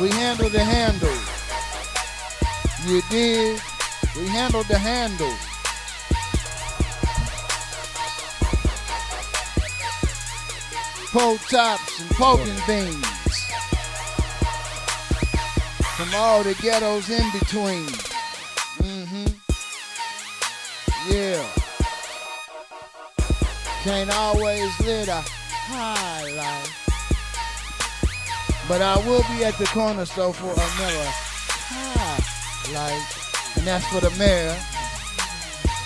We handle the handle. You did. We handled the handle. Pole tops and poking beans. From all the ghettos in between. Yeah. Can't always live a high life. But I will be at the corner store for another high life. And that's for the mayor.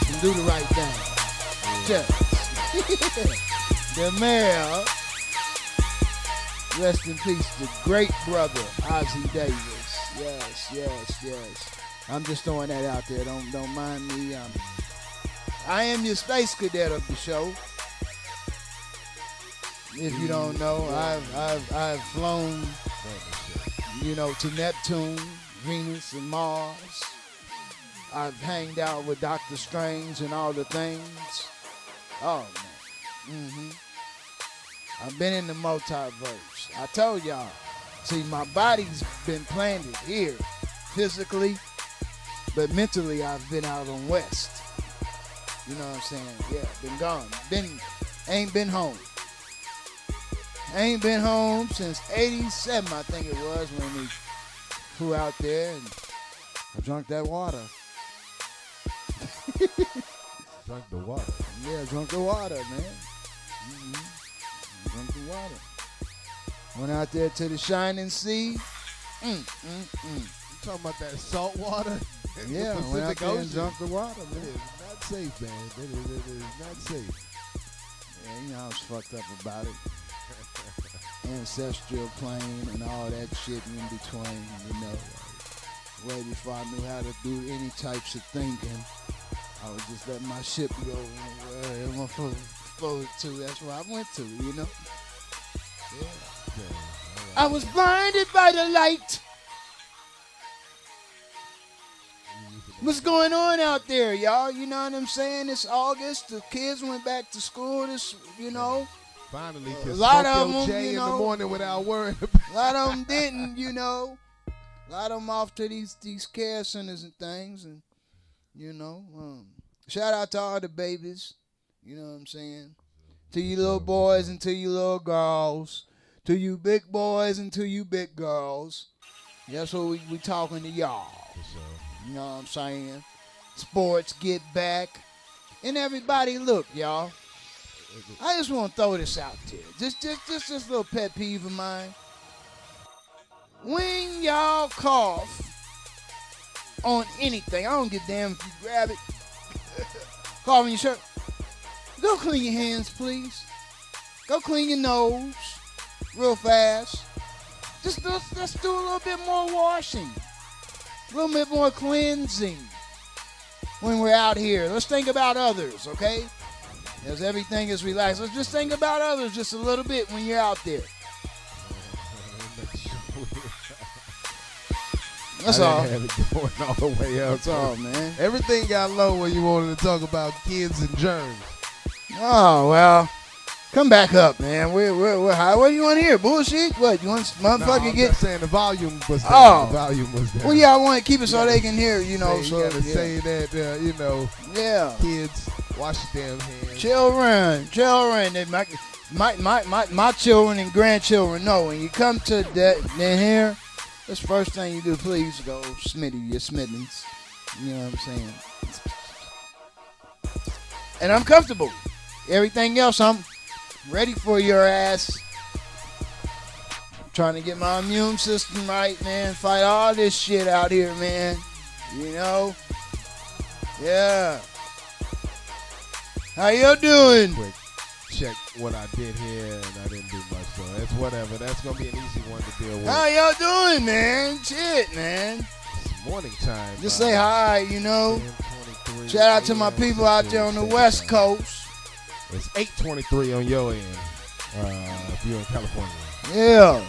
And do the right thing. Just. The mayor. Rest in peace, the great brother, Ozzie Davis. Yes. I'm just throwing that out there. Don't mind me. I am your space cadet of the show. If you don't know, I've flown, to Neptune, Venus, and Mars. I've hanged out with Dr. Strange and all the things. Oh man. I've been in the multiverse. I told y'all. See, my body's been planted here physically, but mentally I've been out on West. You know what I'm saying? Yeah, been gone. Ain't been home. Ain't been home since 87, I think it was, when we flew out there and I drank that water. Drank the water? Yeah, drank the water, man. Drink the water. Went out there to the shining sea. You talking about that salt water? Yeah, went out there and drank the water, man. It is not safe, man. It is not safe. Yeah, I was fucked up about it. Ancestral plane and all that shit in between, way before I knew how to do any types of thinking, I was just letting my ship go where I'm supposed to. That's where I went to, Yeah. I was blinded by the light. What's going on out there, y'all? You know what I'm saying? It's August. The kids went back to school. Finally, a lot of them, in the morning without worrying. A lot of them didn't, A lot of them off to these care centers and things, and shout out to all the babies. You know what I'm saying? To you little boys and to you little girls. To you big boys and to you big girls. That's what we talking to y'all. For sure. You know what I'm saying? Sports get back. And everybody, look, y'all. I just want to throw this out there. Just this little pet peeve of mine. When y'all cough on anything, I don't give a damn if you grab it, cough in your shirt, go clean your hands, please. Go clean your nose real fast. Let's do a little bit more washing, a little bit more cleansing when we're out here. Let's think about others, okay? As everything is relaxed, let's just think about others just a little bit when you're out there. That's all. Have it going all the way up. That's all, man. Everything got low when you wanted to talk about kids and germs. Oh, well. Come back up, man. We're high. What do you want to hear? Bullshit? What, you want motherfucker get... saying the volume was down. Oh. The volume was down. Well, yeah, I want to keep it so they can hear, You gotta say that, Yeah. kids, wash your damn hands. Children. My children and grandchildren know when you come to that here, that's the first thing you do. Please go Smitty your Smittens. You know what I'm saying? And I'm comfortable. Everything else, I'm ready for your ass. I'm trying to get my immune system right, man. Fight all this shit out here, man. Yeah. How you doing? Quick check what I did here, and I didn't do much, so it's whatever. That's gonna be an easy one to deal with. How y'all doing, man? Shit, man. It's morning time. Just say hi, 10:23 Shout out to my people out there on the West Coast. It's 8:23 on your end, if you're in California. Yeah.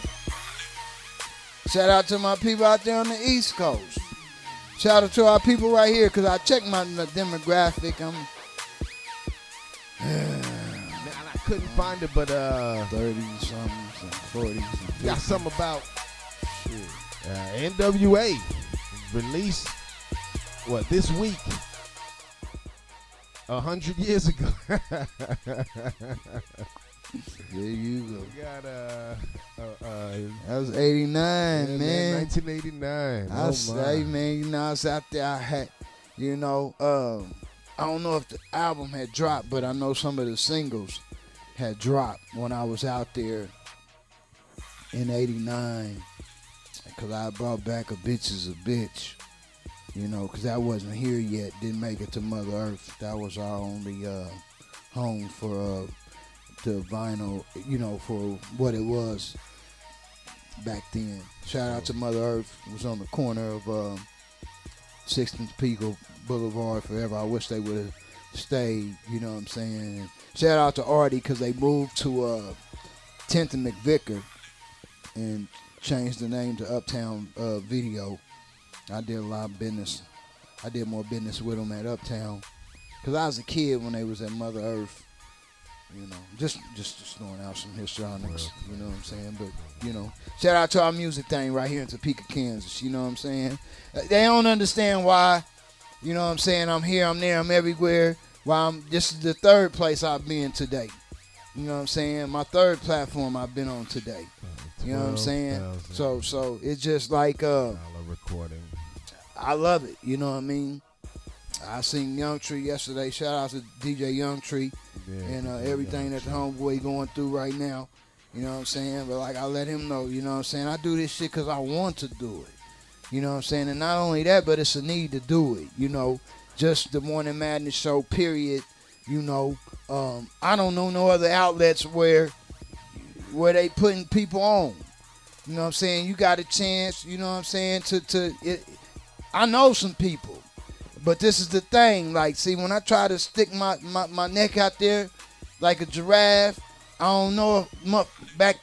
Shout out to my people out there on the East Coast. Shout out to our people right here, because I checked my demographic. I'm I couldn't find it, but 30-something, 40s. got something about NWA released this week, 100 years ago. There you go. We got that was 89, yeah, man. 1989. I say, man, I was out there. I had, I don't know if the album had dropped, but I know some of the singles had dropped when I was out there in 89. Because I brought back A Bitch Is a Bitch, because that wasn't here yet. Didn't make it to Mother Earth. That was our only home for the vinyl, for what it was back then. Shout out to Mother Earth. It was on the corner of 6th and Pico Boulevard forever. I wish they would have stayed, you know what I'm saying? And shout out to Artie because they moved to 10th and McVicker and changed the name to Uptown Video. I did a lot of business. I did more business with them at Uptown because I was a kid when they was at Mother Earth. Just throwing out some histrionics, you know what I'm saying? But, shout out to our music thing right here in Topeka, Kansas, you know what I'm saying? They don't understand why, you know what I'm saying, I'm here, I'm there, I'm everywhere. This is the third place I've been today. You know what I'm saying? My third platform I've been on today. You know what I'm saying? So it's just like recording. I love it, you know what I mean? I seen Young Tree yesterday. Shout out to DJ Young Tree and everything that the homeboy going through right now. You know what I'm saying? But like I let him know, you know what I'm saying? I do this shit because I want to do it. You know what I'm saying? And not only that, but it's a need to do it. Just the Morning Madness Show, period. I don't know no other outlets where they putting people on. You know what I'm saying? You got a chance, you know what I'm saying, I know some people. But this is the thing, like, see, when I try to stick my neck out there like a giraffe, I don't know if back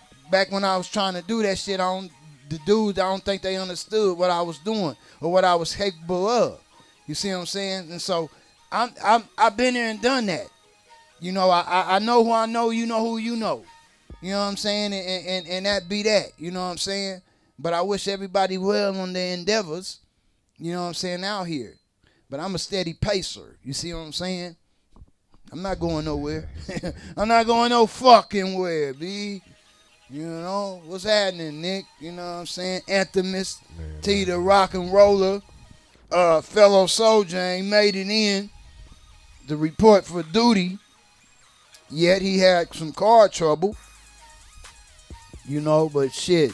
when I was trying to do that shit, I don't think they understood what I was doing or what I was capable of. You see what I'm saying? And so I've been there and done that. I know who I know, you know who you know. You know what I'm saying? And that be that. You know what I'm saying? But I wish everybody well on their endeavors. You know what I'm saying? Out here. But I'm a steady pacer. You see what I'm saying? I'm not going nowhere. I'm not going no fucking where, B. What's happening, Nick? You know what I'm saying? Anthemist, T the rock and roller, fellow soldier ain't made it in. The report for duty. Yet he had some car trouble. But shit.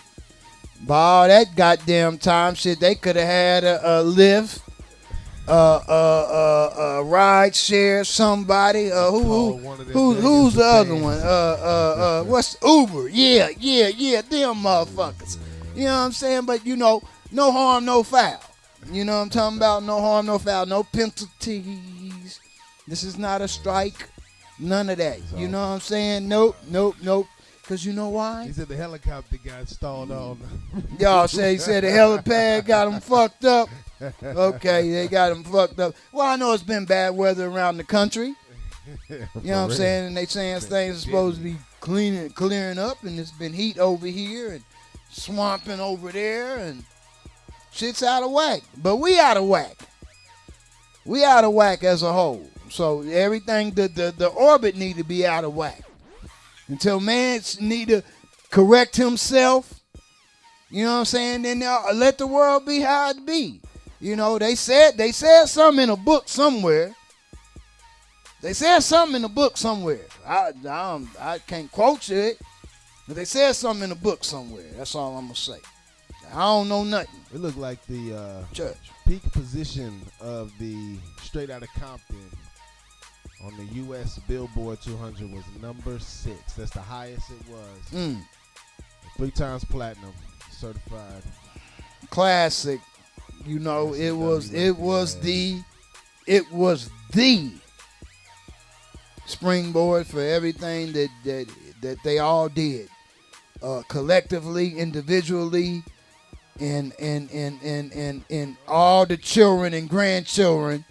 By all that goddamn time, shit, they could have had a Lyft. Ride share somebody. Who's the other one? What's Uber? Yeah, them motherfuckers. You know what I'm saying? But no harm, no foul. You know what I'm talking about? No harm, no foul, no penalties. This is not a strike. None of that. You know what I'm saying? Nope. Because you know why? He said the helicopter got stalled on. Y'all he said the helipad got him fucked up. Okay, they got him fucked up. Well, I know it's been bad weather around the country. You know what I'm saying? And they saying things are supposed to be clearing up, and it's been heat over here and swamping over there, and shit's out of whack. But we out of whack. We out of whack as a whole. So everything, the orbit need to be out of whack. Until man need to correct himself. You know what I'm saying? Then let the world be how it be. They said something in a book somewhere. I can't quote it, but they said something in a book somewhere. That's all I'm gonna say. I don't know nothing. It looked like the church peak position of the Straight Outta Compton on the U.S. Billboard 200 was number 6. That's the highest it was. 3 times platinum certified. Classic. It was the springboard for everything that they all did, collectively, individually, and all the children and grandchildren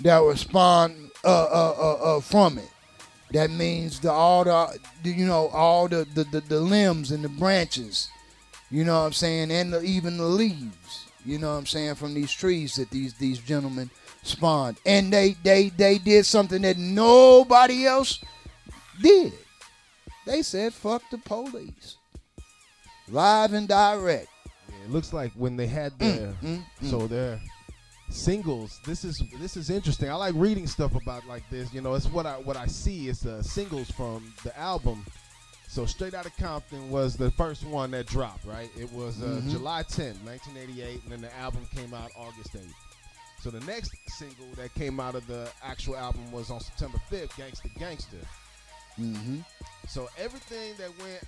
that were spawned from it. That means all the limbs and the branches You know what I'm saying? And even the leaves, you know what I'm saying, from these trees that these gentlemen spawned. And they did something that nobody else did. They said, fuck the police. Live and direct. Yeah, it looks like when they had their so their singles. This is interesting. I like reading stuff about like this. You know, it's what I see is the singles from the album. So Straight Outta Compton was the first one that dropped, right? It was July 10th, 1988, and then the album came out August 8th. So the next single that came out of the actual album was on September 5th, Gangsta Gangsta. So everything that went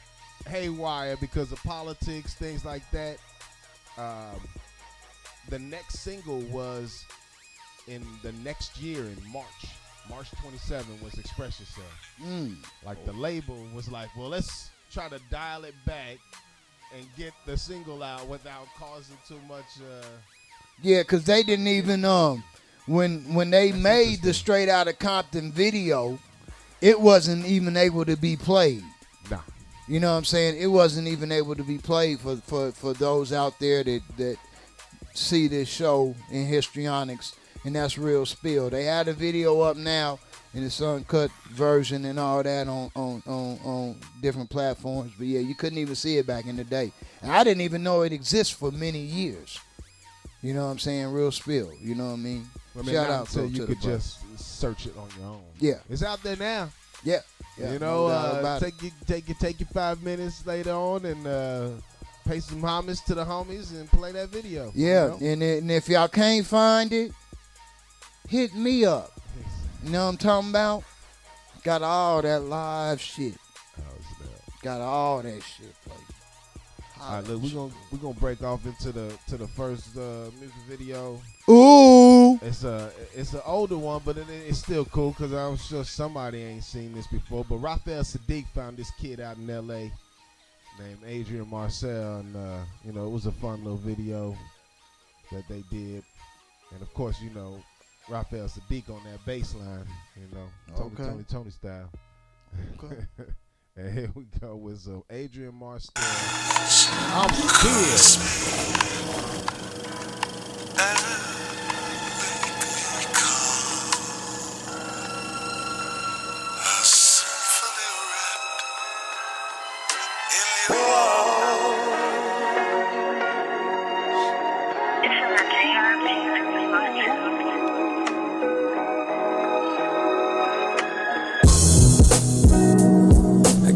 haywire because of politics, things like that, the next single was in the next year in March 27 was Express Yourself. Like the label was like, well, let's try to dial it back and get the single out without causing too much. Yeah, because they didn't even when they made the Straight Outta Compton video, it wasn't even able to be played. Nah. You know what I'm saying? It wasn't even able to be played for those out there that see this show in Histrionics, and that's Real Spill. They had a video up now in its uncut version and all that on different platforms. But yeah, you couldn't even see it back in the day. And I didn't even know it exists for many years. You know what I'm saying? Real Spill. You know what I mean? Shout out so to you the could brother. just search it on your own. Yeah. It's out there now. Yeah. You no doubt know, about it. take your 5 minutes later on and pay some homage to the homies and play that video. Yeah, you know? and if y'all can't find it, hit me up. You know what I'm talking about? Got all that live shit. Got all that shit played. All right, look, we're gonna break off into the first music video. Ooh, it's an older one, but it's still cool because I'm sure somebody ain't seen this before. But Raphael Sadiq found this kid out in L.A. named Adrian Marcel, and you know, it was a fun little video that they did, and of course, you know, Raphael Sadiq on that bass line, you know, Tony style. Okay. And here we go with Adrian Marcel. I'm here.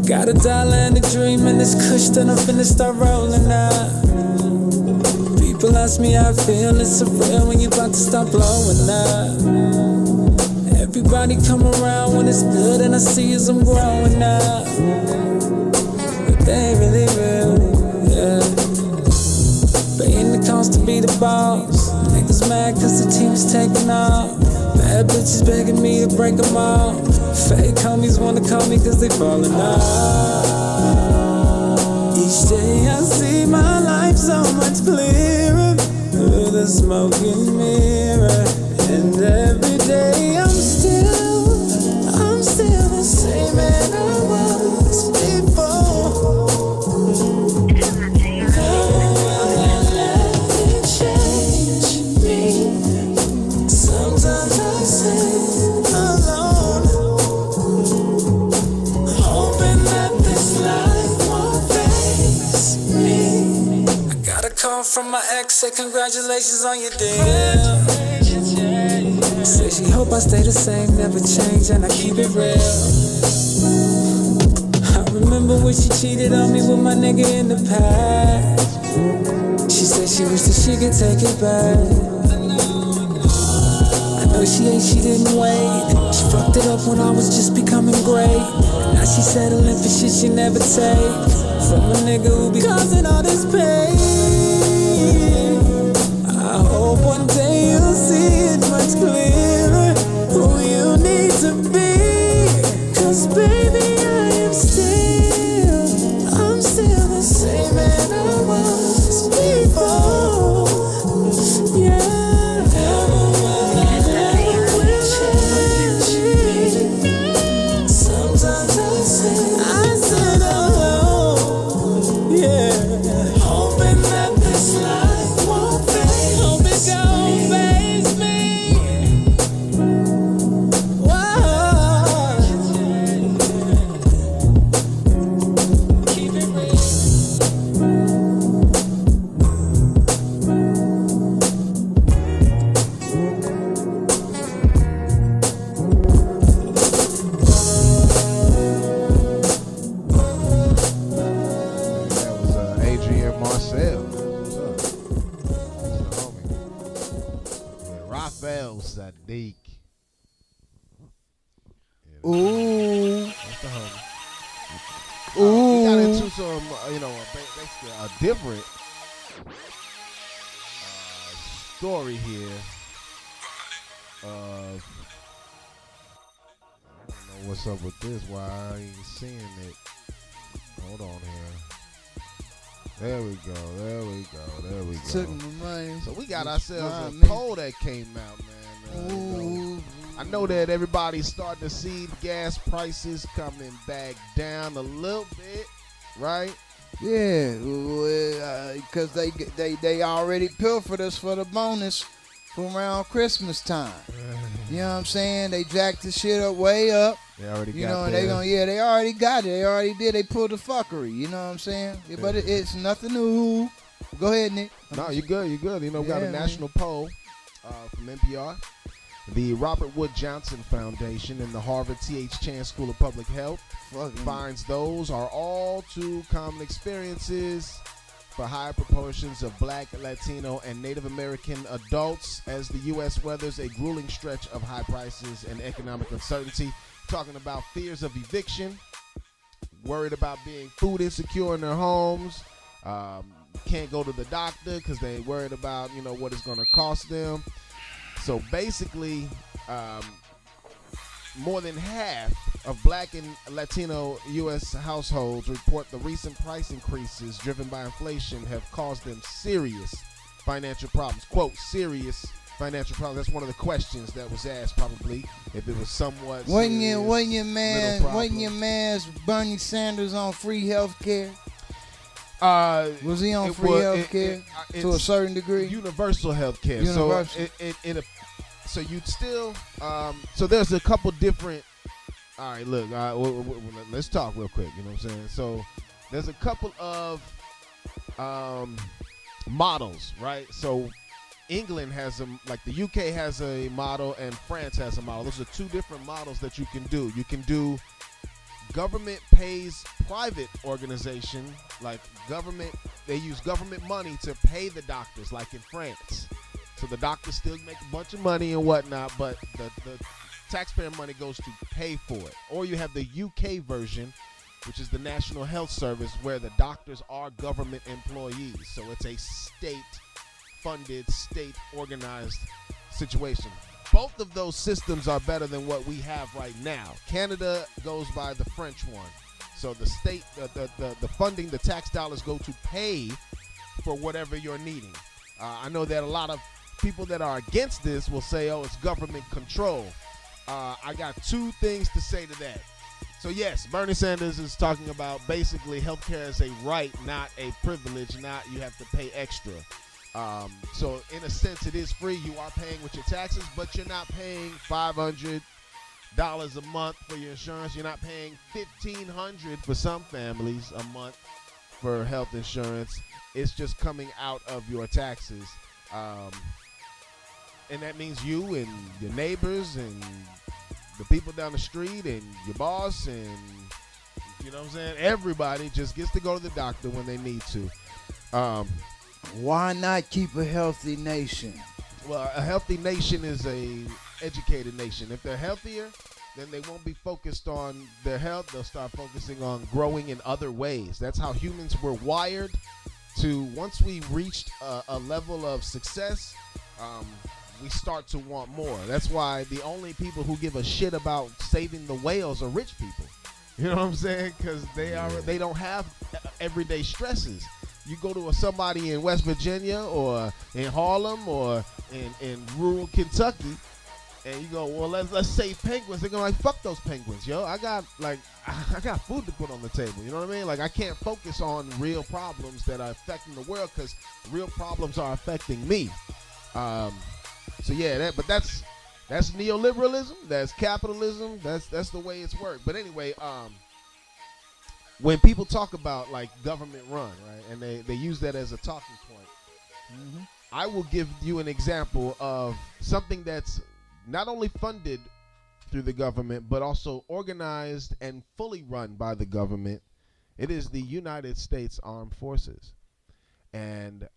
Got a dollar and a dream and it's cush, then I'm finna start rolling out. People ask me how I feel, it's surreal when you about to start blowing up. Everybody come around when it's good and I see as I'm growing up. But they ain't really real, yeah. Paying the cost to be the boss. Niggas mad cause the team is taking off. Bad bitches begging me to break them off. Fake homies wanna call me cause they falling off. Each day I see my life so much clearer through the smoking mirror. And every day I'm still the same man I was before. No one can let it change me. Sometimes I sit alone, hoping that this life won't face me. I got a call from my ex, said congratulations on your deal. Say she hope I stay the same, never change, and I keep it real. I remember when she cheated on me with my nigga in the past. She said she wished that she could take it back. I know she didn't wait. She fucked it up when I was just becoming great. Now she settling for shit she never take from a nigga who be causing all this pain. I hope one day you'll see it much clearer who you need to be. Cause baby I'm still the same man I was before. Yeah, never will change me. Sometimes I sit alone, yeah. Sadiq. Ooh. That's the homie. Ooh. We got into some, basically a different story here of, I don't know what's up with this, why I ain't seeing it. Hold on here. There we go. Took my money. So we got ourselves a poll that came out, man. Ooh. I know that everybody's starting to see gas prices coming back down a little bit, right? Yeah, because they already pilfered us for the bonus from around Christmas time. You know what I'm saying? They jacked the shit up way up. They already You got know, theirs. they already got it. They already did. They pulled the fuckery. You know what I'm saying? Yeah, but it's nothing new. Go ahead, Nick. No, you're good. You know, we got a national poll from NPR. The Robert Wood Johnson Foundation and the Harvard T.H. Chan School of Public Health finds those are all too common experiences for higher proportions of Black, Latino, and Native American adults as the U.S. weathers a grueling stretch of high prices and economic uncertainty. Talking about fears of eviction, worried about being food insecure in their homes, can't go to the doctor because they worried about, what it's going to cost them. So basically, more than half of Black and Latino U.S. households report the recent price increases driven by inflation have caused them serious financial problems. Quote, serious financial problems. That's one of the questions that was asked, probably, if it was somewhat Wasn't serious, your man's Bernie Sanders on free health care? Was he on free health care to a certain degree? Universal health care. Universal. So you'd still, so there's a couple different, all right, look, let's talk real quick, you know what I'm saying? So there's a couple of models, right? So England has the UK has a model and France has a model. Those are two different models that you can do. You can do government pays private organization, like government, they use government money to pay the doctors, like in France. So the doctors still make a bunch of money and whatnot, but the taxpayer money goes to pay for it. Or you have the UK version, which is the National Health Service, where the doctors are government employees. So it's a state-funded, state-organized situation. Both of those systems are better than what we have right now. Canada goes by the French one. So the state, the funding, the tax dollars go to pay for whatever you're needing. I know that a lot of people that are against this will say, oh, it's government control. I got two things to say to that. So yes, Bernie Sanders is talking about basically healthcare as a right, not a privilege, not you have to pay extra. So in a sense, it is free. You are paying with your taxes, but you're not paying $500 a month for your insurance. You're not paying $1,500 for some families a month for health insurance. It's just coming out of your taxes. And that means you and your neighbors and the people down the street and your boss and, you know what I'm saying, everybody just gets to go to the doctor when they need to. Why not keep a healthy nation? Well, a healthy nation is a educated nation. If they're healthier, then they won't be focused on their health. They'll start focusing on growing in other ways. That's how humans were wired to. Once we reached a level of success, we start to want more. That's why the only people who give a shit about saving the whales are rich people. You know what I'm saying? Because they don't have everyday stresses. You go to somebody in West Virginia or in Harlem or in rural Kentucky, and you go, well, let's save penguins. They're going like, fuck those penguins, yo. I got food to put on the table. You know what I mean? Like, I can't focus on real problems that are affecting the world because real problems are affecting me. So yeah, that's neoliberalism. That's capitalism. That's the way it's worked. But anyway, when people talk about like government run, right, and they use that as a talking point, I will give you an example of something that's not only funded through the government, but also organized and fully run by the government. It is the United States Armed Forces. And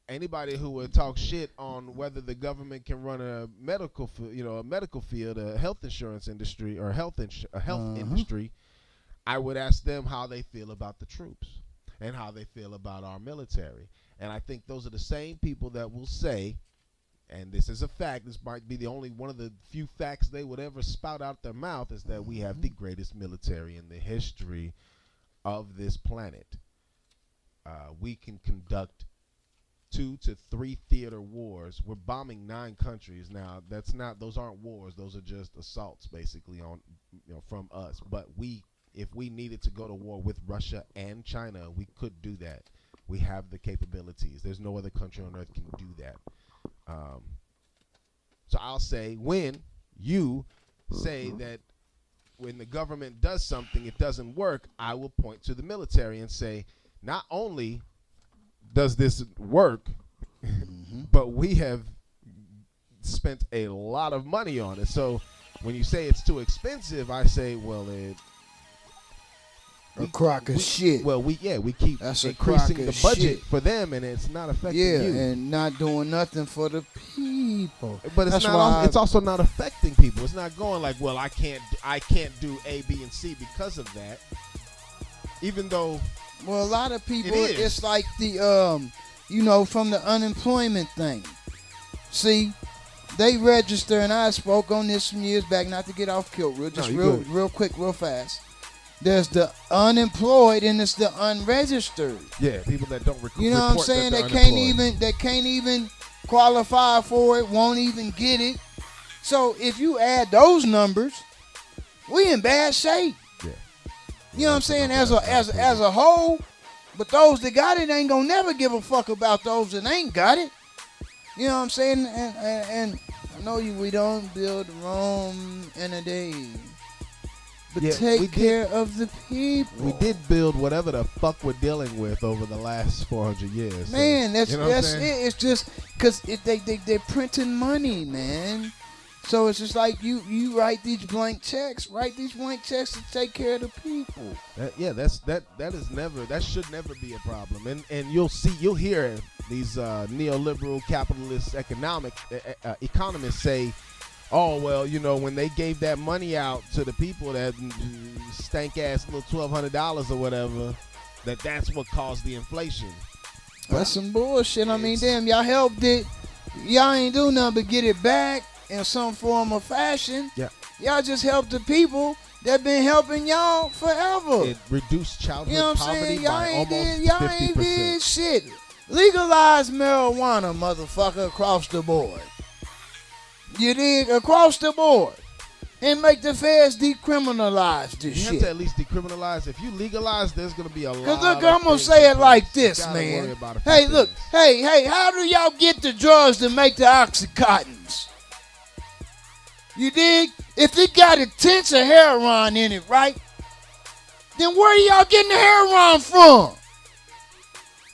anybody who would talk shit on whether the government can run a medical field, a health insurance industry, or a health industry, I would ask them how they feel about the troops and how they feel about our military. And I think those are the same people that will say, and this is a fact, this might be the only one of the few facts they would ever spout out their mouth, is that we have the greatest military in the history of this planet. We can conduct 2 to 3 theater wars. We're bombing 9 countries now. Those aren't wars. Those are just assaults, basically, on from us. But if we needed to go to war with Russia and China, we could do that. We have the capabilities. There's no other country on earth can do that. So I'll say, when you say that when the government does something, it doesn't work, I will point to the military and say, not only does this work, but we have spent a lot of money on it. So when you say it's too expensive, I say, well, a crock of shit. Well, we keep That's increasing the budget shit for them, and it's not affecting you. and not doing nothing for the people. But it's it's also not affecting people. It's not going like, well, I can't do A, B, and C because of that. Even though, well, a lot of people, it's like the from the unemployment thing. See, they register, and I spoke on this some years back, not to get off kilt, real quick, real fast. There's the unemployed and it's the unregistered. Yeah, people that don't report. You know what I'm saying? They can't even qualify for it, won't even get it. So if you add those numbers, we in bad shape. Yeah. You know what I'm saying? As a whole, but those that got it ain't gonna never give a fuck about those that ain't got it. You know what I'm saying? And I know we don't build Rome in a day. But take care of the people. We did build whatever the fuck we're dealing with over the last 400 years. Man, that's it. It's just because they're printing money, man. So it's just like you write these blank checks. Write these blank checks to take care of the people. That should never be a problem. And you'll hear these neoliberal capitalist economists say, oh, well, when they gave that money out to the people, that stank-ass little $1,200 or whatever, that's what caused the inflation. That's some bullshit. I mean, damn, y'all helped it. Y'all ain't do nothing but get it back in some form or fashion. Yeah. Y'all just helped the people that been helping y'all forever. It reduced childhood poverty saying? by almost 50%. Y'all ain't did shit. Legalize marijuana, motherfucker, across the board. You dig? Across the board. And make the feds decriminalize this shit. You have to at least decriminalize. If you legalize, there's going to be a lot. Because look, I'm going to say it like this, man. Hey, look. Hey, how do y'all get the drugs to make the Oxycontins? You dig? If it got a tinge of heroin in it, right? Then where y'all getting the heroin from?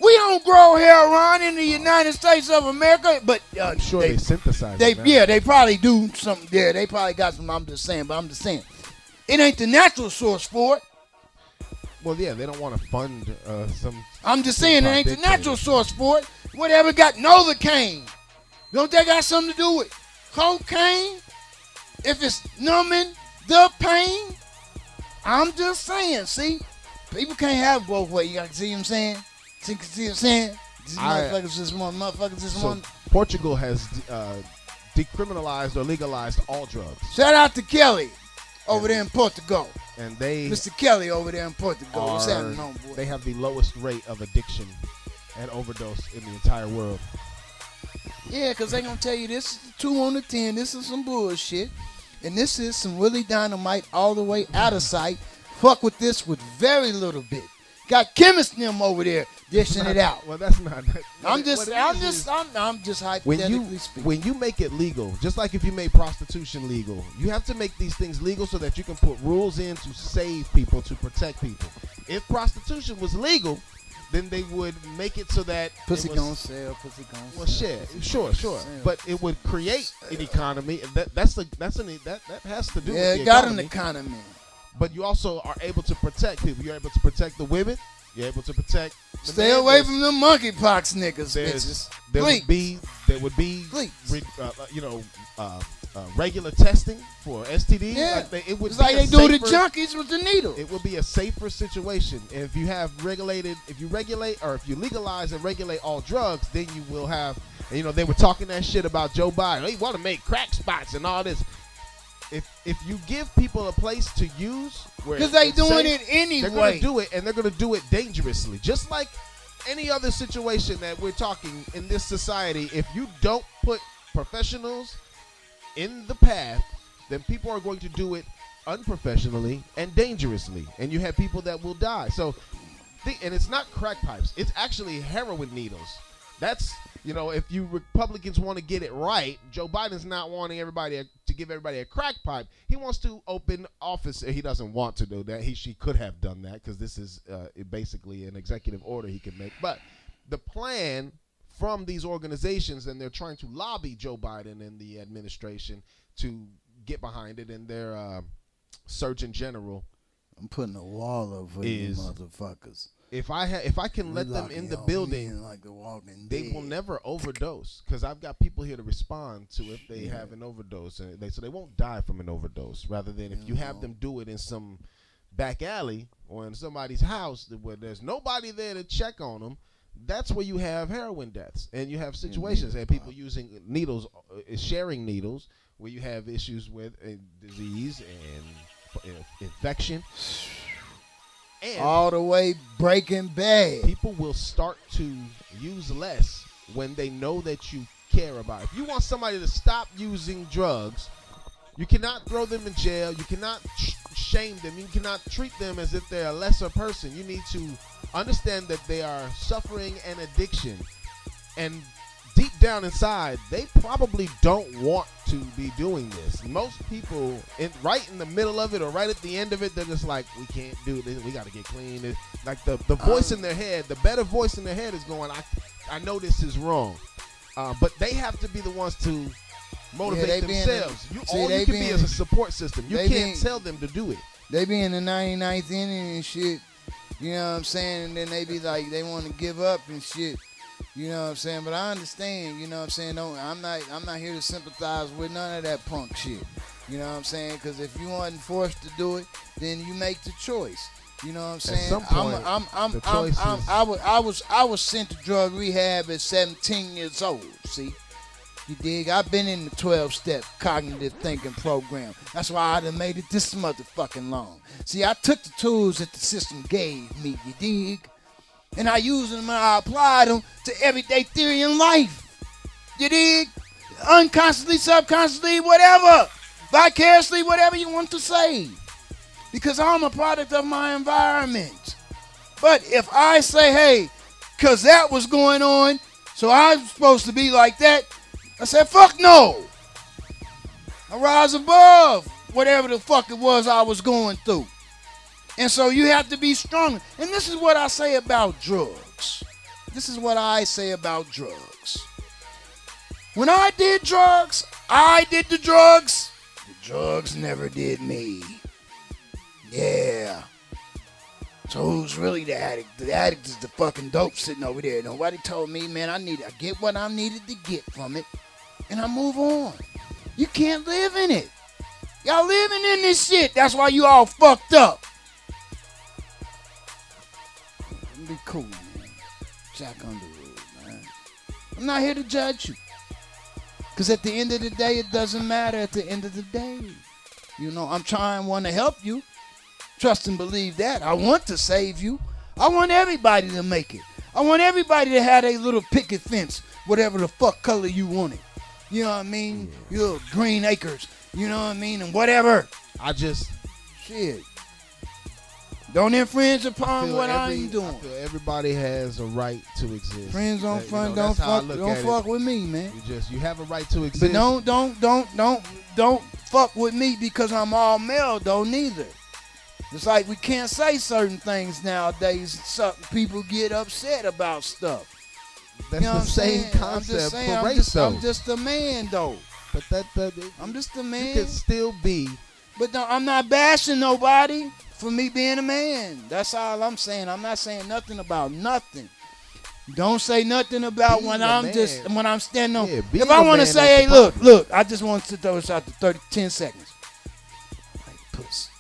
We don't grow heroin in the United States of America, but I'm sure they synthesize it now. Yeah, they probably do something there. They probably got some. I'm just saying, it ain't the natural source for it. Well, yeah, they don't want to fund some. I'm just saying, it ain't the natural source for it. Whatever got Novocaine, don't that got something to do with cocaine? If it's numbing the pain, I'm just saying. See, people can't have both ways. You got to see what I'm saying. See what I'm saying? These motherfuckers just want. Portugal has decriminalized or legalized all drugs. Shout out to Kelly over there in Portugal. And Mr. Kelly over there in Portugal. What's happening on, boy? They have the lowest rate of addiction and overdose in the entire world. Yeah, because they going to tell you this is 2 on the 10. This is some bullshit. And this is some Willie Dynamite all the way out of sight. Fuck with this with very little bit. Got chemists them over there dishing it out. Well, that's not. I'm just hypothetically speaking. When you make it legal, just like if you made prostitution legal, you have to make these things legal so that you can put rules in to save people, to protect people. If prostitution was legal, then they would make it so that pussy gon' sell. Well, sure. But it would create an economy. That has to do with the economy. Yeah, it got an economy. But you also are able to protect people. You're able to protect the women. You're able to protect. Stay away from the monkeypox niggas, bitches. There would be regular testing for STDs. Yeah. It would it's be like they do the junkies with the needle. It would be a safer situation. And if you legalize and regulate all drugs, then you will have. And, they were talking that shit about Joe Biden. They want to make crack spots and all this. If you give people a place to use, because they doing it anyway, they're going to do it, and they're going to do it dangerously. Just like any other situation that we're talking in this society, if you don't put professionals in the path, then people are going to do it unprofessionally and dangerously, and you have people that will die. So, and it's not crack pipes; it's actually heroin needles. That's if you Republicans want to get it right, Joe Biden's not wanting everybody to give everybody a crack pipe. He wants to open office. He doesn't want to do that. She could have done that because this is basically an executive order he can make. But the plan from these organizations, and they're trying to lobby Joe Biden and the administration to get behind it, and their Surgeon General. I'm putting a wall over you motherfuckers. If I can let them in the building, like the Walking they Dead. will never overdose, because I've got people here to respond to if they have an overdose, and so they won't die from an overdose. Rather than if you have them do it in some back alley or in somebody's house where there's nobody there to check on them, that's where you have heroin deaths, and you have situations and people using needles, sharing needles, where you have issues with disease and infection. And all the way Breaking Bad. People will start to use less when they know that you care about it. If you want somebody to stop using drugs, you cannot throw them in jail. You cannot shame them. You cannot treat them as if they're a lesser person. You need to understand that they are suffering an addiction. And deep down inside, they probably don't want to be doing this. Most people, right in the middle of it or right at the end of it, they're just like, we can't do this. We got to get clean. It's like the voice in their head, the better voice in their head is going, I know this is wrong. But they have to be the ones to motivate themselves. All you can be is a support system. You can't tell them to do it. They be in the 99th inning and shit. You know what I'm saying? And then they be like, they want to give up and shit. You know what I'm saying? But I understand, you know what I'm saying? No, I'm not here to sympathize with none of that punk shit. You know what I'm saying? Because if you wasn't forced to do it, then you make the choice. You know what I'm saying? At some point, I was sent to drug rehab at 17 years old, see? You dig? I've been in the 12-step cognitive thinking program. That's why I done made it this motherfucking long. See, I took the tools that the system gave me, you dig? And I used them and I applied them to everyday theory in life. You dig? Unconsciously, subconsciously, whatever. Vicariously, whatever you want to say. Because I'm a product of my environment. But if I say, hey, because that was going on, so I'm supposed to be like that, I said, fuck no. I rise above whatever the fuck it was I was going through. And so you have to be strong. And this is what I say about drugs. This is what I say about drugs. When I did drugs, I did the drugs. The drugs never did me. Yeah. So who's really the addict? The addict is the fucking dope sitting over there. Nobody told me, man, I get what I needed to get from it. And I move on. You can't live in it. Y'all living in this shit. That's why you all fucked up. Be cool, man. Jack Underwood, man. I'm not here to judge you. Because at the end of the day, it doesn't matter at the end of the day. You know, I'm want to help you. Trust and believe that. I want to save you. I want everybody to make it. I want everybody to have a little picket fence, whatever the fuck color you want it. You know what I mean? Your little green acres. You know what I mean? And whatever. Shit. Don't infringe upon what I'm doing. I feel everybody has a right to exist. Friends don't front, don't fuck with me, man. You have a right to exist. But don't fuck with me because I'm all male though neither. It's like we can't say certain things nowadays. Certain people get upset about stuff. That's you know the same concept for race though. I'm just a man though. But I'm just a man. You can still be. But no, I'm not bashing nobody. for me being a man. That's all I'm saying. I'm not saying nothing about nothing. Don't say nothing about Being when a I'm man. when I'm standing on. Yeah, being If I a want to man, say, hey, that's the look, I just want to throw this out to 10 seconds. Like pussy.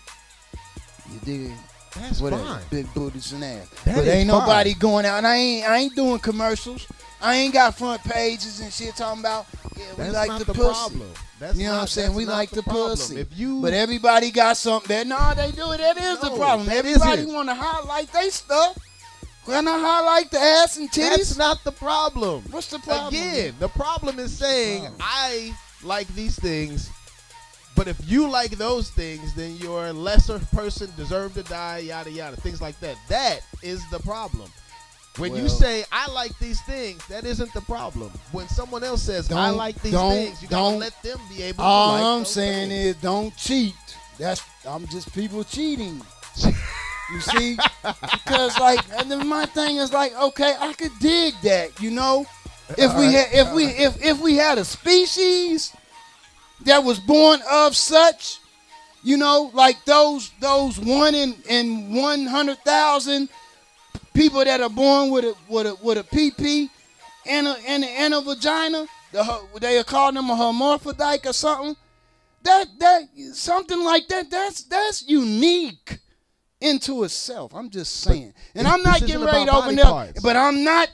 You dig it? That's Whatever. fine. Big booties and ass. That But is ain't nobody fine. going out. And I ain't doing commercials. I ain't got front pages and shit talking about, yeah, we That's like not the the pussy. problem. That's You know what I'm saying? that's We not like the problem. pussy. If you, But everybody got something that, no, they do it. That is the No, problem. that Everybody isn't. want to highlight their stuff. When I highlight the ass and titties, that's not the problem. what's the problem? Again, the problem is saying I like these things, but if you like those things, then you're a lesser person, deserve to die, yada yada, things like that. That is the problem. When you Well- say I like these things, that isn't the problem. When someone else says I Don't- like these don't- things, you gotta don't- let them be able to All like I'm those saying things. is don't cheat. I'm just people cheating. You see, because like, and then my thing is like, okay, I could dig that, you know, if we had a species that was born of such, you know, like those 1 in 100,000 people that are born with a PP and a vagina, they call them a hermaphrodite or something. That something like that. That's unique into itself. I'm just saying, and I'm not this getting isn't ready to about open body up. parts. But I'm not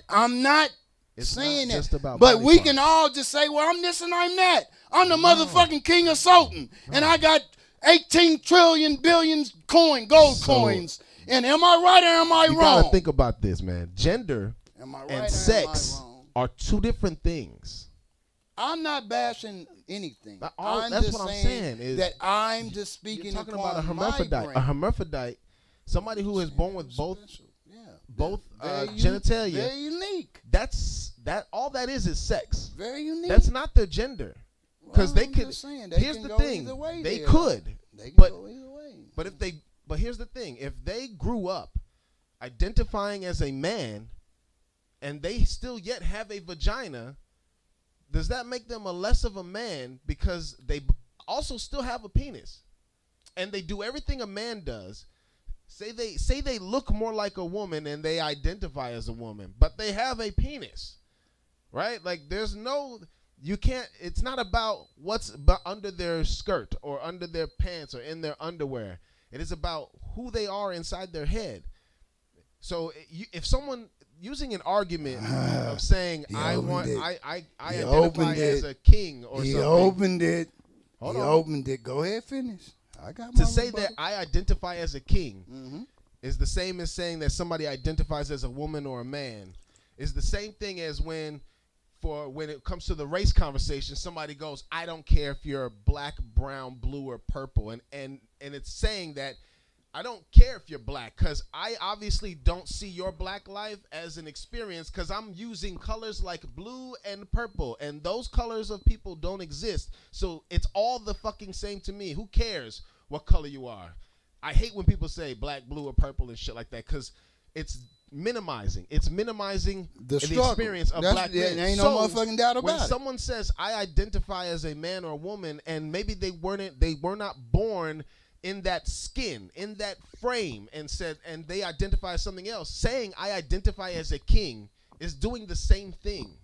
It's saying not that. just about But body we parts. can all just say, well, I'm this and I'm that. I'm the motherfucking king of Sultan, and I got 18 trillion billion gold coins. And am I right or am I You wrong? gotta think about this, man. Gender Am I right and or sex am I wrong? are two different things. I'm not bashing anything. That's just what I'm saying is that I'm just speaking. You're talking about a upon my hermaphrodite. brain. A hermaphrodite, somebody who is born with both Special. Yeah. both Very genitalia. Very unique. That all that is sex. Very unique. That's not their gender. Because Well, they I'm could. just saying, Here's can the go thing. either way They there. could. They can But go either way. but here's the thing. If they grew up identifying as a man and they still yet have a vagina, does that make them a less of a man because they also still have a penis? And they do everything a man does. Say they look more like a woman and they identify as a woman, but they have a penis. Right? Like you can't, it's not about what's under their skirt or under their pants or in their underwear. It is about who they are inside their head. So if someone using an argument of saying I identify as a king or He something. opened it. Hold He on. opened it. Go ahead, finish. I got my To say rebuttal. that I identify as a king Mhm. is the same as saying that somebody identifies as a woman or a man. Is the same thing as when it comes to the race conversation, somebody goes, I don't care if you're black, brown, blue, or purple. And it's saying that I don't care if you're black because I obviously don't see your black life as an experience because I'm using colors like blue and purple. And those colors of people don't exist. So it's all the fucking same to me. Who cares what color you are? I hate when people say black, blue, or purple and shit like that because it's minimizing. It's minimizing the struggle. experience of That's- black there men. ain't no motherfucking doubt about when it. someone says I identify as a man or a woman, and maybe they were not born in that skin, in that frame, and they identify as something else, saying I identify as a king is doing the same thing.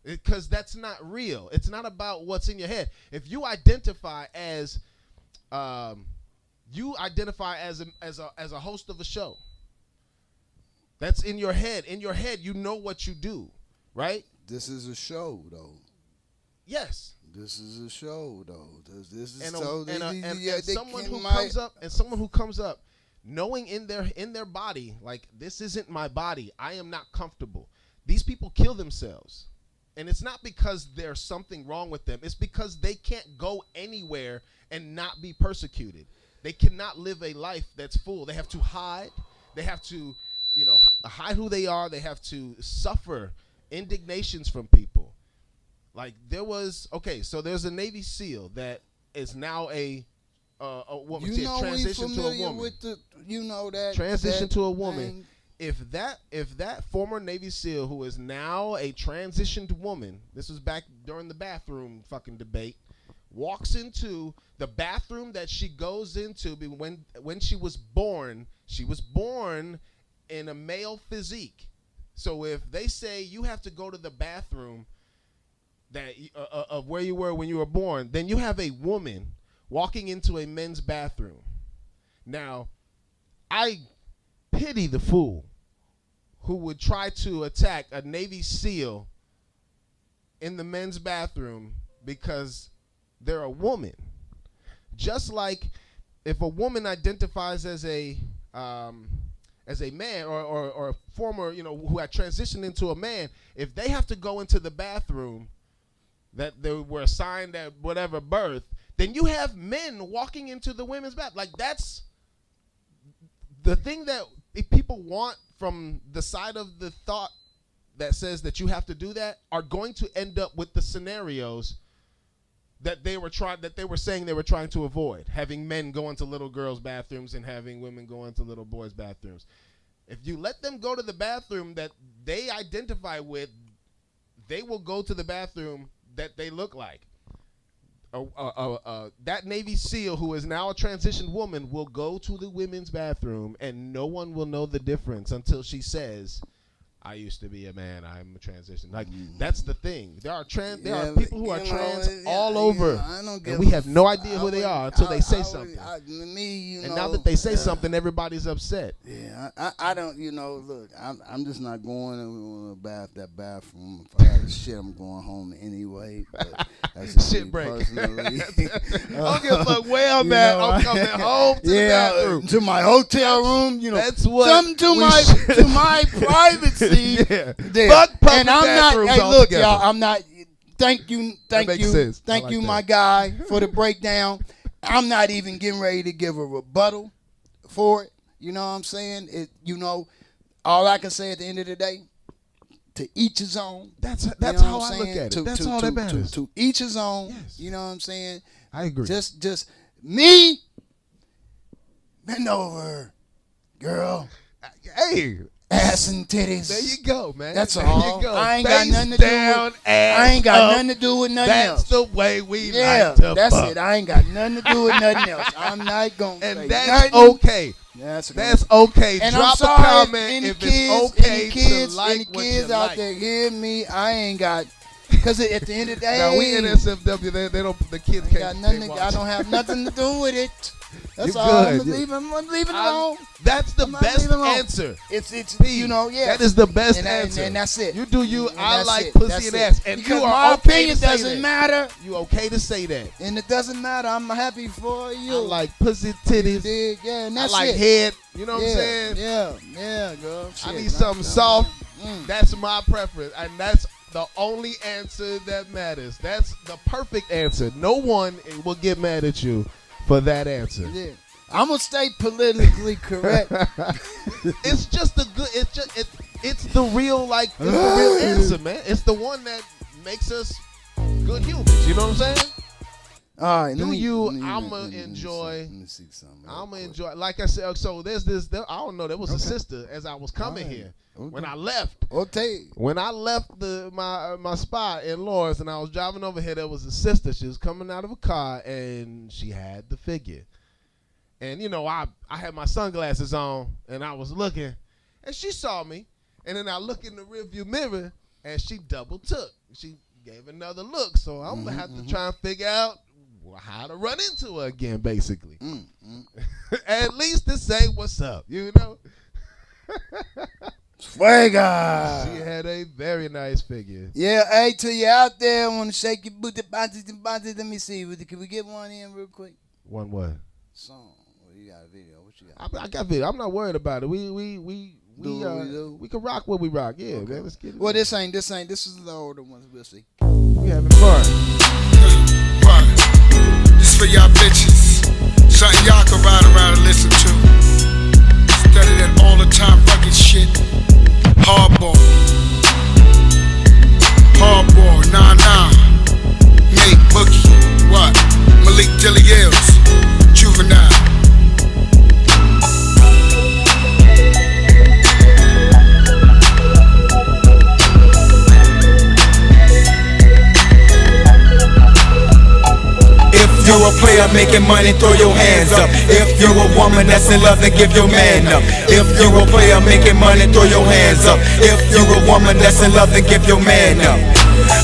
Because that's not real. It's not about what's in your head. If you identify as a host of a show, that's in your head. In your head, you know what you do, right? This is a show, though. Yes. This is a show, though. This is And so. someone who comes up, knowing in their body, like this isn't my body. I am not comfortable. These people kill themselves, and it's not because there's something wrong with them. It's because they can't go anywhere and not be persecuted. They cannot live a life that's full. They have to hide. They have to, hide who they are. They have to suffer indignations from people. Like there's a Navy SEAL that is now a woman. Transition to a woman. With the, transition that to a woman. thing. If that former Navy SEAL who is now a transitioned woman, this was back during the bathroom fucking debate, walks into the bathroom that she goes into when she was born in a male physique. So if they say you have to go to the bathroom that of where you were when you were born, then you have a woman walking into a men's bathroom. Now, I pity the fool who would try to attack a Navy SEAL in the men's bathroom because they're a woman. Just like if a woman identifies as a man or a former, who had transitioned into a man, if they have to go into the bathroom that they were assigned at whatever birth, then you have men walking into the women's bath. Like, that's the thing that people want from the side of the thought that says that you have to do that are going to end up with the scenarios that they were saying they were trying to avoid, having men go into little girls' bathrooms and having women go into little boys' bathrooms. If you let them go to the bathroom that they identify with, they will go to the bathroom that they look like. That Navy SEAL who is now a transitioned woman will go to the women's bathroom, and no one will know the difference until she says, I used to be a man, I'm a transition. Like, that's the thing. There are people who are trans all over, and we have no idea who they are until they say something. And now that they say something, everybody's upset. Yeah, I don't, look, I'm just not going to that bathroom. If I got to shit, I'm going home anyway. But that's shit break. Personally. I don't give a fuck where I'm at. I'm coming home to the bathroom. To my hotel room, That's what something to my privacy. Yeah. Fuck public and I'm not. Hey, look, y'all. I'm not. Thank you, like my guy, for the breakdown. I'm not even getting ready to give a rebuttal for it. You know what I'm saying? All I can say at the end of the day, to each his own. That's how I look at it. That's all that matters. To each his own. Yes. You know what I'm saying? I agree. Just me. Bend over, girl. Hey. Ass and titties. There you go, man. That's there all. You go. I ain't Face got nothing to do down, with. Ass I ain't got up. nothing to do with nothing else. That's the way we yeah, like to that's fuck. it. I ain't got nothing to do with nothing else. I'm not gonna. And say that's nothing. okay. That's okay. And Drop I'm sorry, a comment if kids, it's okay any kids, to like any what kids you out like. there hear me. I ain't got. Because at the end of the day, now we in SFW. They don't. The kids got can't. nothing. I don't have nothing to do with it. That's You're all. good. I'm leaving it alone. That's the best answer. It's yeah. That is the best answer. And that's it. You do you. And I like it. pussy That's and it. ass. And because you are my okay opinion to say doesn't that. matter. You okay to say that. And it doesn't matter. I'm happy for you. I like pussy, titties. Yeah, and that's I like it. head. You know what I'm saying? Yeah, girl. Shit, I need something soft. That's my preference. And that's the only answer that matters. That's the perfect answer. No one will get mad at you for that answer. Yeah. I'm gonna stay politically correct. It's just the good. It's the real it's the real answer, man. It's the one that makes us good humans. You know what I'm saying? All right. I'ma enjoy. Let me see something. I'ma enjoy. Like I said, so there's this. I don't know. There was a sister as I was coming here. Okay. When I left. Okay. When I left my spot in Lawrence and I was driving over here, there was a sister. She was coming out of a car and she had the figure. And, I had my sunglasses on, and I was looking, and she saw me. And then I look in the rearview mirror, and she double took. She gave another look. So I'm going to have to try and figure out how to run into her again, basically. At least to say what's up, Fuega. She had a very nice figure. Yeah, hey, to you out there, want to shake your booty, body. Let me see. Can we get one in real quick? One what? Song. You got a video. What you got? I got video. I'm not worried about it. We can rock what we rock. Yeah, okay. Man. Let's get it. Well, this is the older ones. We'll see. We having fun. This for y'all bitches. Something y'all can ride around and listen to. Instead of that all the time fucking shit. Hardball. Nah. Nate Boogie. What? Malik Dilliels. Juvenile. player making money, throw your hands up. If you a woman that's in love, then give your man up. If you a player making money, throw your hands up. If you a woman that's in love, then give your man up.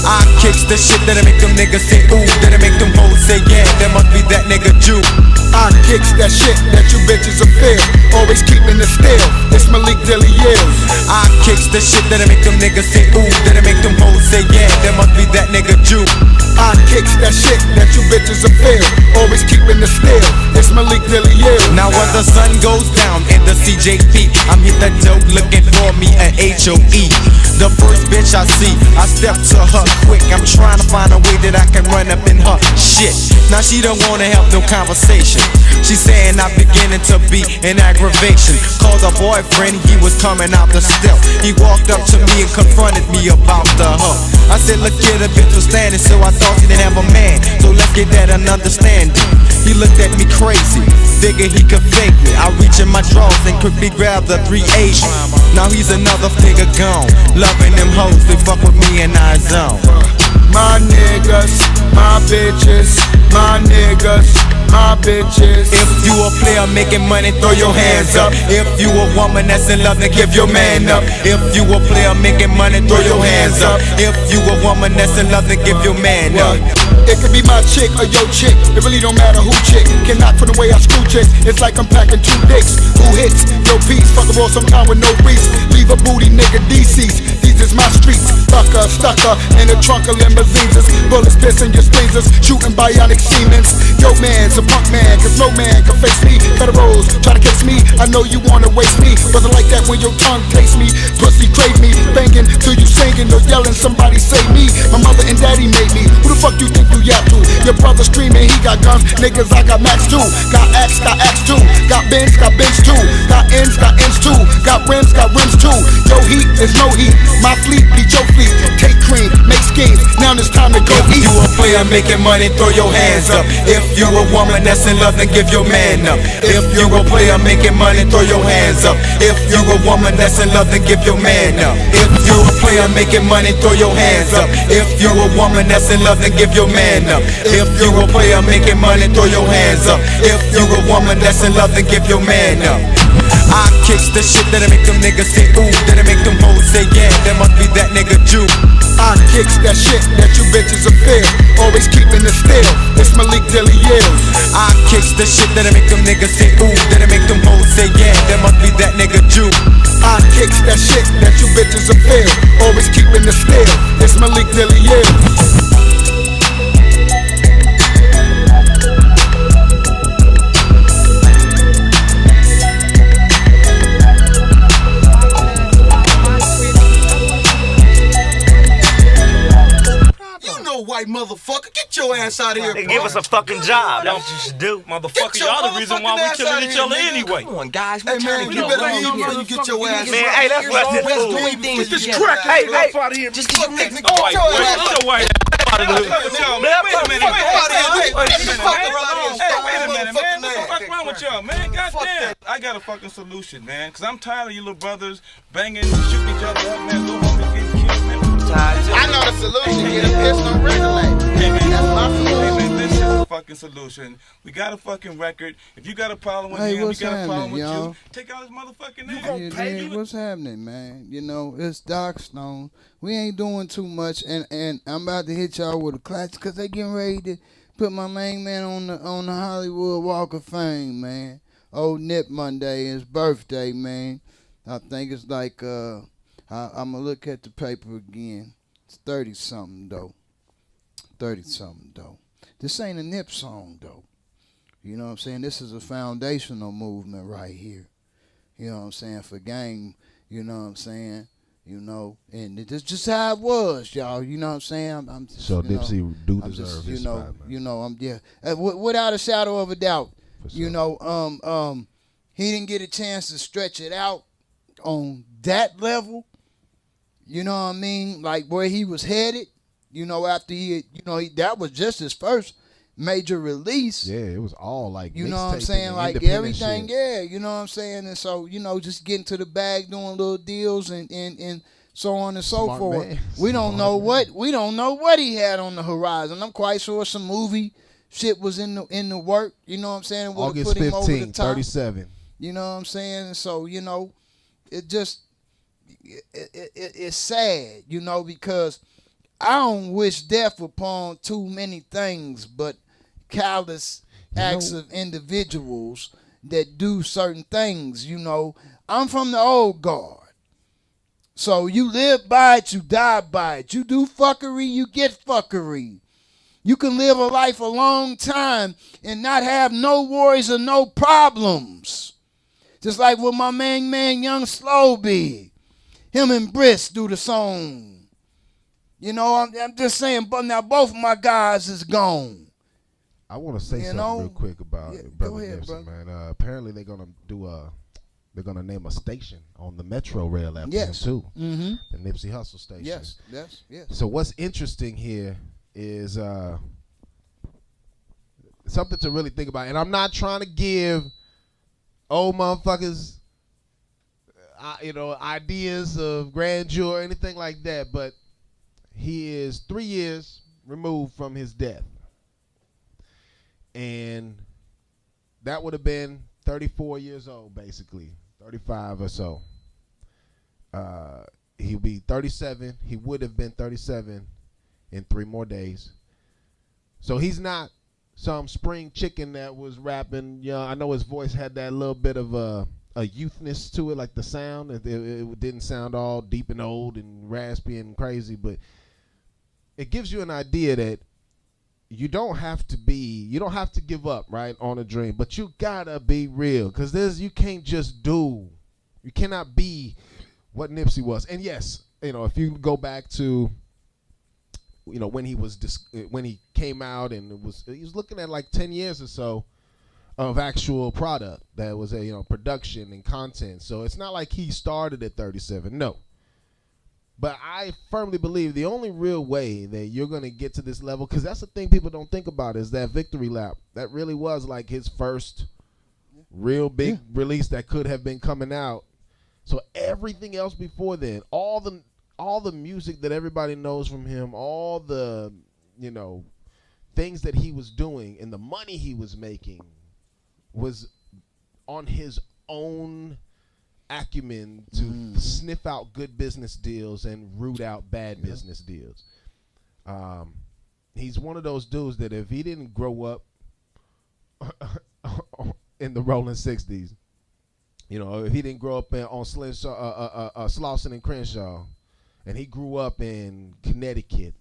I kicks the shit that'll make them niggas say ooh, that'll make them hoes say yeah, that must be that nigga Jew. I kicks that shit that you bitches are feel. Always keeping it still. It's Malik Dilly Yills. I kicks the shit that'll make them niggas say ooh, that'll make them hoes say yeah, that must be that nigga Jew. I kicks that shit that you bitches are feel. Always keeping it still. It's Malik Dilly Yills. Now when the sun goes down in the CJP, I'm hit the dope looking for me an HOE. The first bitch I see, I step to her quick. I'm trying to find a way that I can run up in her shit. Now she don't wanna have no conversation. She saying I'm beginning to be an aggravation. Called her boyfriend, he was coming out the step. He walked up to me and confronted me about the hoe. I said, look here, the bitch was standing, so I thought she didn't have a man. So let's get that an understanding. He looked at me crazy, figured he could fake me. I reach in my drawers and quickly grab the 380. Now he's another figure gone, loving them hoes, they fuck with me in our zone. My niggas, my bitches, my niggas, my bitches. If you a player making money, throw your hands up. If you a woman that's in love, then give your man up. If you a player making money, throw your hands up. If you a woman that's in love, then give your man up. It could be my chick or your chick. It really don't matter who chick. Can knock from the way I screw chicks. It's like I'm packing 2 dicks. Who hits? Yo piece. Fuck a roll sometime with no reason. Leave a booty nigga DC's. These is my streets. Fucker, stucker in the trunk of limousines. Bullets piercing your spleens. Shooting bionic Siemens. Yo man's a punk man, cause no man can face me. Federals try to kiss me. I know you wanna waste me. Brother like that when your tongue tastes me. Pussy crave me. Banging till you singing or yelling. Somebody save me. My mother and daddy made me. Who the fuck you think you yap to? Your brother screaming, he got guns. Niggas, I got max too. Got axe too. Got Benz too. Got ends too. Got rims too. Yo heat is no heat. My fleet beat your fleet. Take cream, make schemes. Now it's time to go eat. If you a player making money, throw your hands up. If you a woman that's in love, then give your man up. If you a player making money, throw your hands up. If you a woman that's in love, then give your man up. If you a player making money, throw your hands up. If you a woman that's in love, then give your man up. If you a player making money, throw your hands up. If you a woman that's in love, then give your man up. I kicks the shit that'll make them niggas say ooh, that'll make them hoes say yeah, that must be that nigga Jew. I kicks that shit that you bitches are feel. Always keeping it still. It's Malik Dilly Yills. I kicks the shit that'll make them niggas say ooh, that'll make them hoes say yeah, that must be that nigga Jew. I kicks that shit that you bitches are feel. Always keeping it still. It's Malik Dilly Yills. White motherfucker, get your ass out of here. They give us a fucking job. That's what you should do. Motherfucker, y'all the reason why we killing each other anyway. Come on, guys, we're trying to get you get your ass. Man, hey, that's what this fool. Get this crack hey, out of here. Just get your Get your white ass out of here. Wait a minute. Wait a minute, man. What the fuck wrong with y'all, man? Goddamn. I got a fucking solution, man. Cause I'm tired of you little brothers banging, shooting each other up, man. Little homies getting killed, man. I know the solution. Get a pistol and regulate. Hey, man, That's my solution. Hey, man, this is the fucking solution. We got a fucking record. If you got a problem with him, we what's got a problem happening, with y'all? you. Take out his motherfucking name. Yeah, dude, what's happening, man? You know, it's Doc Stone. We ain't doing too much, and I'm about to hit y'all with a classic because they getting ready to put my main man on the Hollywood Walk of Fame, man. Old Nip Monday, his birthday, man. I think it's like I'm gonna look at the paper again. It's 30-something though. 30-something though. This ain't a Nip song though. You know what I'm saying? This is a foundational movement right here. You know what I'm saying? For game, you know what I'm saying? You know, and this just how it was, y'all. You know what I'm saying? I'm just, so Dipsey do I'm deserve just, his you know, spot, man. you know, without a shadow of a doubt. Sure. You know, he didn't get a chance to stretch it out on that level. You know what I mean? Like where he was headed. You know, after that was just his first major release. Yeah, it was all like, you know what I'm saying, like everything. Shit. Yeah, you know what I'm saying. And so, you know, just getting to the bag, doing little deals, and so on and so forth. Man. We don't know what he had on the horizon. I'm quite sure some movie shit was in the work. You know what I'm saying? It would've August put him over the 15, top. 37. You know what I'm saying? So, it just, it's sad, because I don't wish death upon too many things, but callous acts of individuals that do certain things. I'm from the old guard. So you live by it, you die by it. You do fuckery, you get fuckery. You can live a life a long time and not have no worries or no problems. Just like with my man Young Slow Big. Him and Briss do the song. I'm just saying, but now both of my guys is gone. I want to say something real quick about Brother Nipsey, man. Apparently they're gonna they're gonna name a station on the Metro Rail after him too. Mm-hmm. The Nipsey Hussle station. Yes. So what's interesting here is something to really think about, and I'm not trying to give old motherfuckers, ideas of grandeur or anything like that, but he is 3 years removed from his death. And that would have been 34 years old, basically, 35 or so. He'll be 37. He would have been 37 in 3 more days. So he's not some spring chicken that was rapping. I know his voice had that little bit of a youthness to it, like the sound. It didn't sound all deep and old and raspy and crazy, but it gives you an idea that you don't have to give up, right, on a dream, but you gotta be real, because you cannot be what Nipsey was. And yes, if you go back to when he came out, and he was looking at like 10 years or so of actual product that was production and content. So it's not like he started at 37, no. But I firmly believe the only real way that you're going to get to this level, because that's the thing people don't think about, is that victory lap. That really was like his first real big release that could have been coming out. So everything else before then, all the music that everybody knows from him, all the, things that he was doing and the money he was making was on his own acumen to sniff out good business deals and root out bad business deals. He's one of those dudes that if he didn't grow up in the rolling 60s, if he didn't grow up on Slauson and Crenshaw, and he grew up in Connecticut,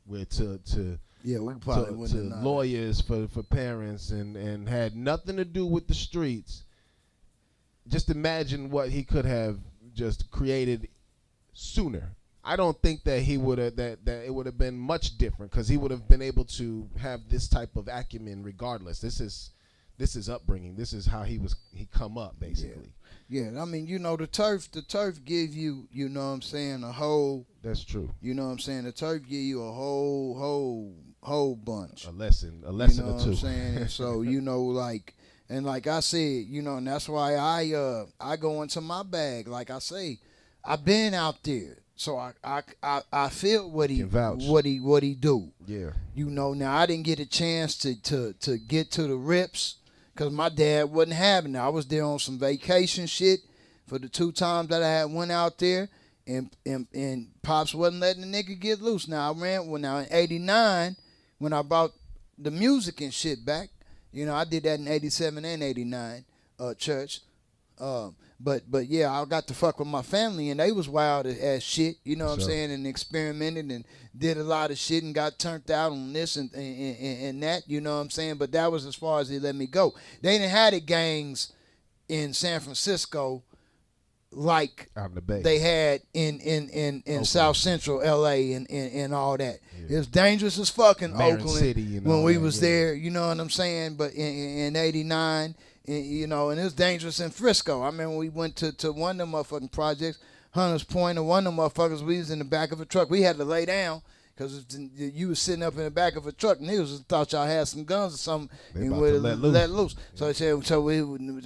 where to lawyers for parents and had nothing to do with the streets. Just imagine what he could have just created sooner. I don't think that he would have that it would have been much different, because he would have been able to have this type of acumen regardless. This is upbringing. This is how he come up, basically. Yeah. I mean, the turf give you, what I'm saying, a whole. That's true. You know what I'm saying? The turf give you a whole bunch. A lesson or two. You know what I'm saying? So and like I said, and that's why I go into my bag. Like I say, I've been out there, so I feel what he do. Yeah. Now I didn't get a chance to get to the rips, because my dad wasn't having it. I was there on some vacation shit for the 2 times that I had went out there, and Pops wasn't letting the nigga get loose. Now I ran in '89 when I brought the music and shit back. I did that in '87 and '89, church. But yeah, I got to fuck with my family, and they was wild as shit. You know what I'm saying? And experimented and did a lot of shit and got turned out on this and that. You know what I'm saying? But that was as far as they let me go. They didn't have the gangs in San Francisco like they had in South Central LA and all that. Yeah. It was dangerous as fucking Oakland City, when we was there, you know what I'm saying? But in '89, and it was dangerous in Frisco. I remember we went to one of them motherfucking projects, Hunters Point, and one of them motherfuckers, we was in the back of a truck. We had to lay down, because you was sitting up in the back of a truck, and niggas thought y'all had some guns or something, and would let loose. Yeah.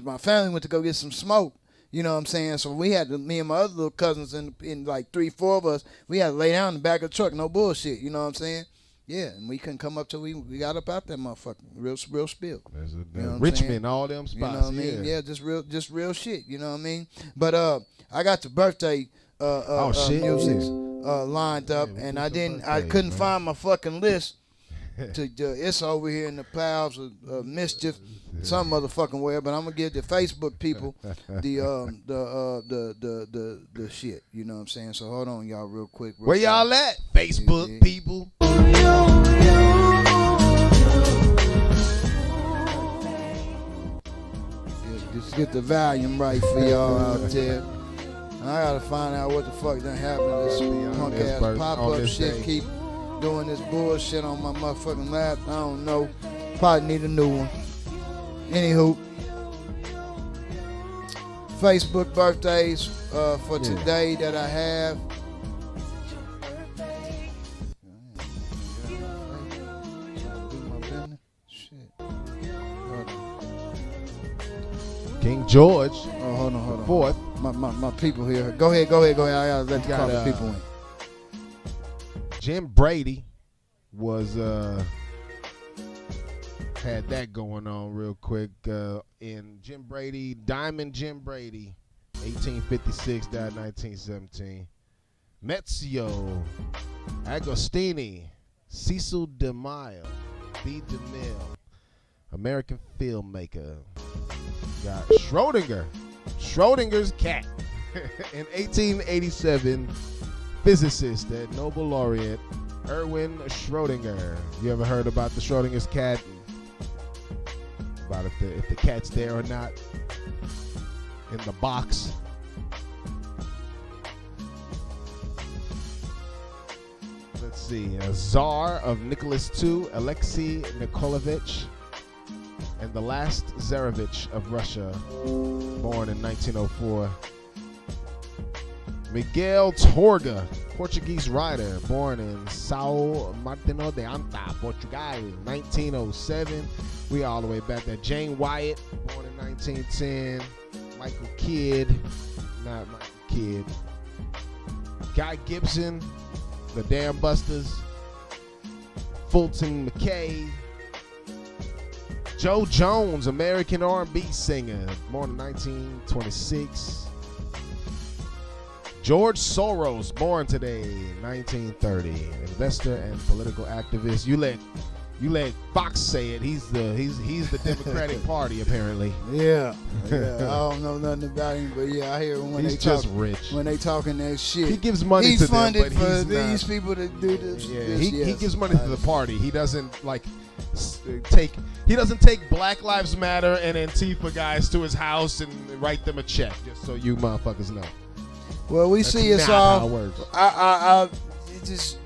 My family went to go get some smoke. You know what I'm saying? So we had me and my other little cousins in like 3-4 of us, we had to lay down in the back of the truck, no bullshit. You know what I'm saying? Yeah, and we couldn't come up till we got up out that motherfucker. Real spill. There's You know what I'm Richmond, saying? all them spots. You know what I mean? Yeah, just real shit. You know what I mean? But I got the birthday music lined up, Yeah, and some I couldn't birthdays, find my fucking list. It's over here in the piles of mischief, some motherfucking way. But I'm gonna give the Facebook people the shit. You know what I'm saying? So hold on, y'all, real quick. Where y'all at? Facebook Yeah. people. Just get the volume right for y'all out there. I gotta find out what the fuck done happened to this punk ass pop up shit. Day. Keep doing this bullshit on my motherfucking lap. I don't know. Probably need a new one. Anywho, Facebook birthdays for today that I have. King George. Oh, hold on. Fourth. My people here. Go ahead. I gotta let the people in. Jim Brady was had that going on real quick. In Jim Brady, Diamond Jim Brady, 1856, died 1917. Mezio Agostini, Cecil DeMille, B. DeMille, American filmmaker. Got Schrodinger's cat. In 1887, physicist and Nobel laureate Erwin Schrodinger. You ever heard about the Schrodinger's cat? About if the cat's there or not in the box. Let's see. A Tsar of Nicholas II, Alexei Nikolaevich, and the last Tsarevich of Russia, born in 1904. Miguel Torga, Portuguese writer, born in São Martinho de Anta, Portugal, 1907. We all the way back there. Jane Wyatt, born in 1910. Michael Kidd, not Michael Kidd. Guy Gibson, The Dam Busters. Fulton McKay. Joe Jones, American R&B singer, born in 1926. George Soros, born today, 1930. Investor and political activist. You let Fox say it. He's the Democratic Party apparently. Yeah. I don't know nothing about him, but yeah, I hear when He's they just talk, rich. when they talking that shit. He gives money he's to them, funded but for he's these not. people to do this. Yeah, this, he yes. gives money to the party. He doesn't take Black Lives Matter and Antifa guys to his house and write them a check, just so you motherfuckers know. Well, we That's see it's not all. how it works. I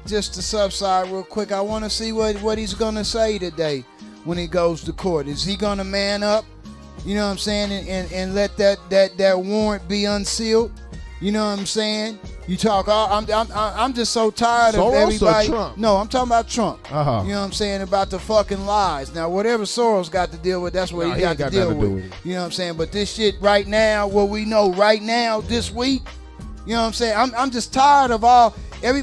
just to subside real quick. I want to see what he's gonna say today when he goes to court. Is he gonna man up? You know what I'm saying, and let that warrant be unsealed? You know what I'm saying? You talk. I'm just so tired Soros of everybody. or Trump? No, I'm talking about Trump. Uh-huh. You know what I'm saying about the fucking lies. Now, whatever Soros got to deal with, that's what he got to deal nothing to do with. with it. You know what I'm saying? But this shit right now, what we know right now, this week, you know what I'm saying? I'm just tired of all we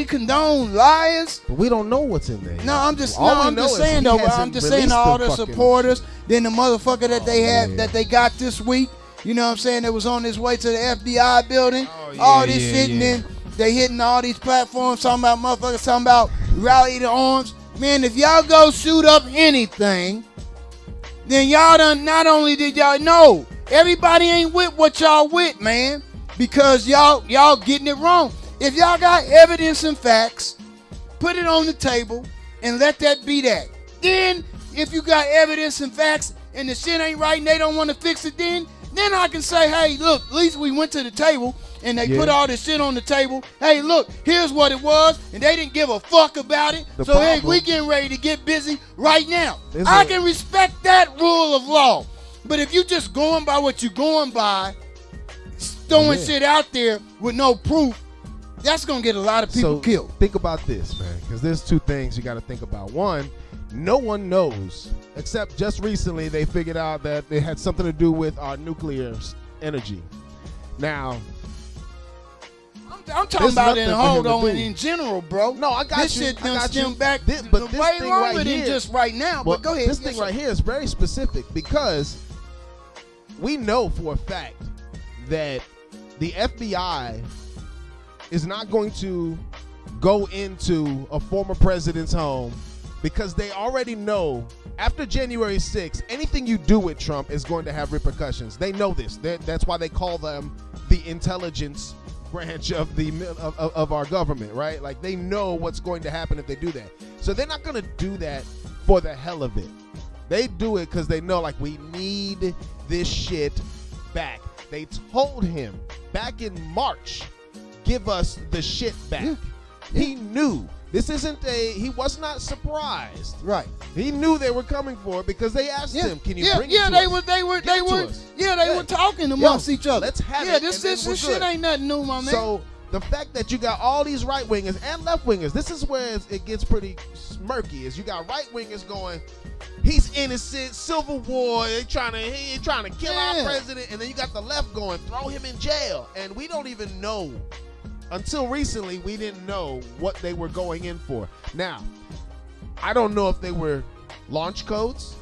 condone liars. But we don't know what's in there. No, I'm just All we know is saying he though. I'm hasn't just saying released all the the fucking supporters, shit. then the motherfucker that they have man. that they got this week. You know what I'm saying? That was on his way to the FBI building. Oh, all this yeah, shit, yeah. and then they hitting all these platforms talking about motherfuckers talking about rally the arms. Man, if y'all go shoot up anything, then y'all done. Not only did y'all know, everybody ain't with what y'all with, man, because y'all getting it wrong. If y'all got evidence and facts, put it on the table and let that be that. Then, if you got evidence and facts and the shit ain't right and they don't want to fix it, then I can say, hey, look, at least we went to the table and they put all this shit on the table. Hey, look, here's what it was, and they didn't give a fuck about it. The So, hey, problem- we getting ready to get busy right now. I can respect that rule of law. But if you just going by what you going by, throwing shit out there with no proof, that's going to get a lot of people killed. Think about this, man, because there's two things you got to think about. One, no one knows, except just recently they figured out that it had something to do with our nuclear energy. Now, I'm talking There's about in nothing for him to hold on do. in general, bro. No, I got this you. shit I done got stem you. back But this way thing longer right than here, just right now. well, But go ahead. This thing right here is very specific because we know for a fact that the FBI is not going to go into a former president's home because they already know after January 6th, anything you do with Trump is going to have repercussions. They know this. That's why they call them the intelligence branch of our government, right? Like they know what's going to happen if they do that. So they're not going to do that for the hell of it. They do it because they know, like, we need this shit back. They told him back in March, give us the shit back. Yeah. He knew. This isn't he was not surprised. Right. He knew they were coming for it because they asked him, can you bring it to they us? were talking amongst each other. Let's have it. Yeah, this shit ain't nothing new, my man. So the fact that you got all these right wingers and left wingers, this is where it gets pretty murky. Is you got right wingers going, he's innocent, Civil War, he trying to kill our president, and then you got the left going, throw him in jail. And we don't even know. Until recently, we didn't know what they were going in for. Now, I don't know if they were launch codes.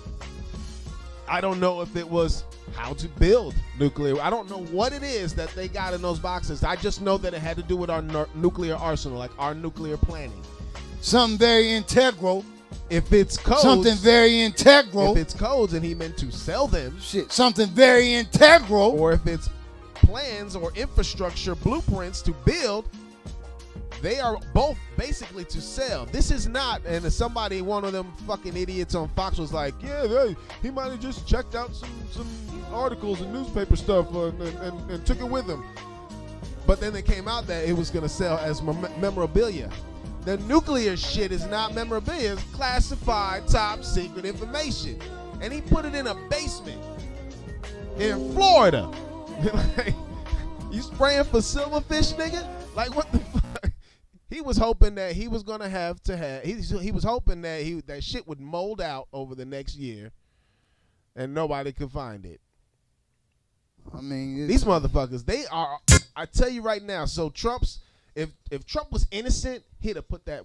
I don't know if it was how to build nuclear. I don't know what it is that they got in those boxes. I just know that it had to do with our nuclear arsenal, like our nuclear planning. Something very integral. If it's codes. Something very integral. If it's codes and he meant to sell them. Shit, something very integral. Or if it's plans or infrastructure blueprints to build, they are both basically to sell. This is not, and somebody, one of them fucking idiots on Fox was like, yeah, he might have just checked out some articles and newspaper stuff and took it with him. But then it came out that it was going to sell as memorabilia. The nuclear shit is not memorabilia. It's classified top secret information. And he put it in a basement in Florida. Like, you spraying for silverfish, nigga? Like, what the fuck? He was hoping that he was gonna he was hoping that that shit would mold out over the next year, and nobody could find it. I mean, these motherfuckers, they are. I tell you right now. So if Trump was innocent, he'd have put that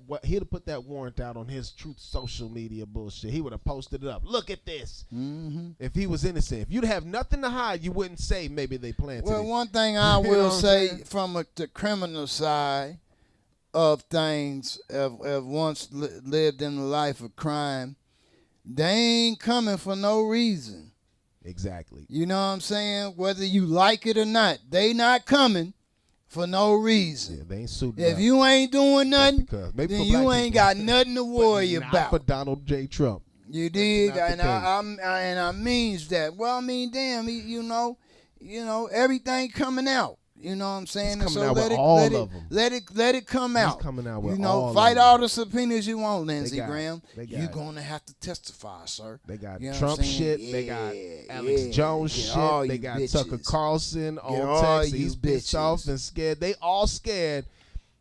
warrant out on his Truth social media bullshit. He would have posted it up. Look at this. Mm-hmm. If he was innocent, if you'd have nothing to hide, you wouldn't say maybe they planted it. Well, one thing I will say from the criminal side of things, have once lived in the life of crime, they ain't coming for no reason. Exactly. You know what I'm saying? Whether you like it or not, they not coming for no reason. Yeah, they ain't suited if up. you ain't doing nothing, then you ain't got nothing to worry not about. For Donald J. Trump. You dig? And I means that. Well, I mean, damn, you know, everything coming out. You know what I'm saying? It's coming so out let with it, all let of it, them. let it come out. He's coming out with you know, all fight of all them. the subpoenas you want, Lindsey Graham. You're gonna have to testify, sir. They got you know Trump shit. Yeah, they got Alex Jones shit. They got Tucker Carlson on text. He's pissed off and scared. They all scared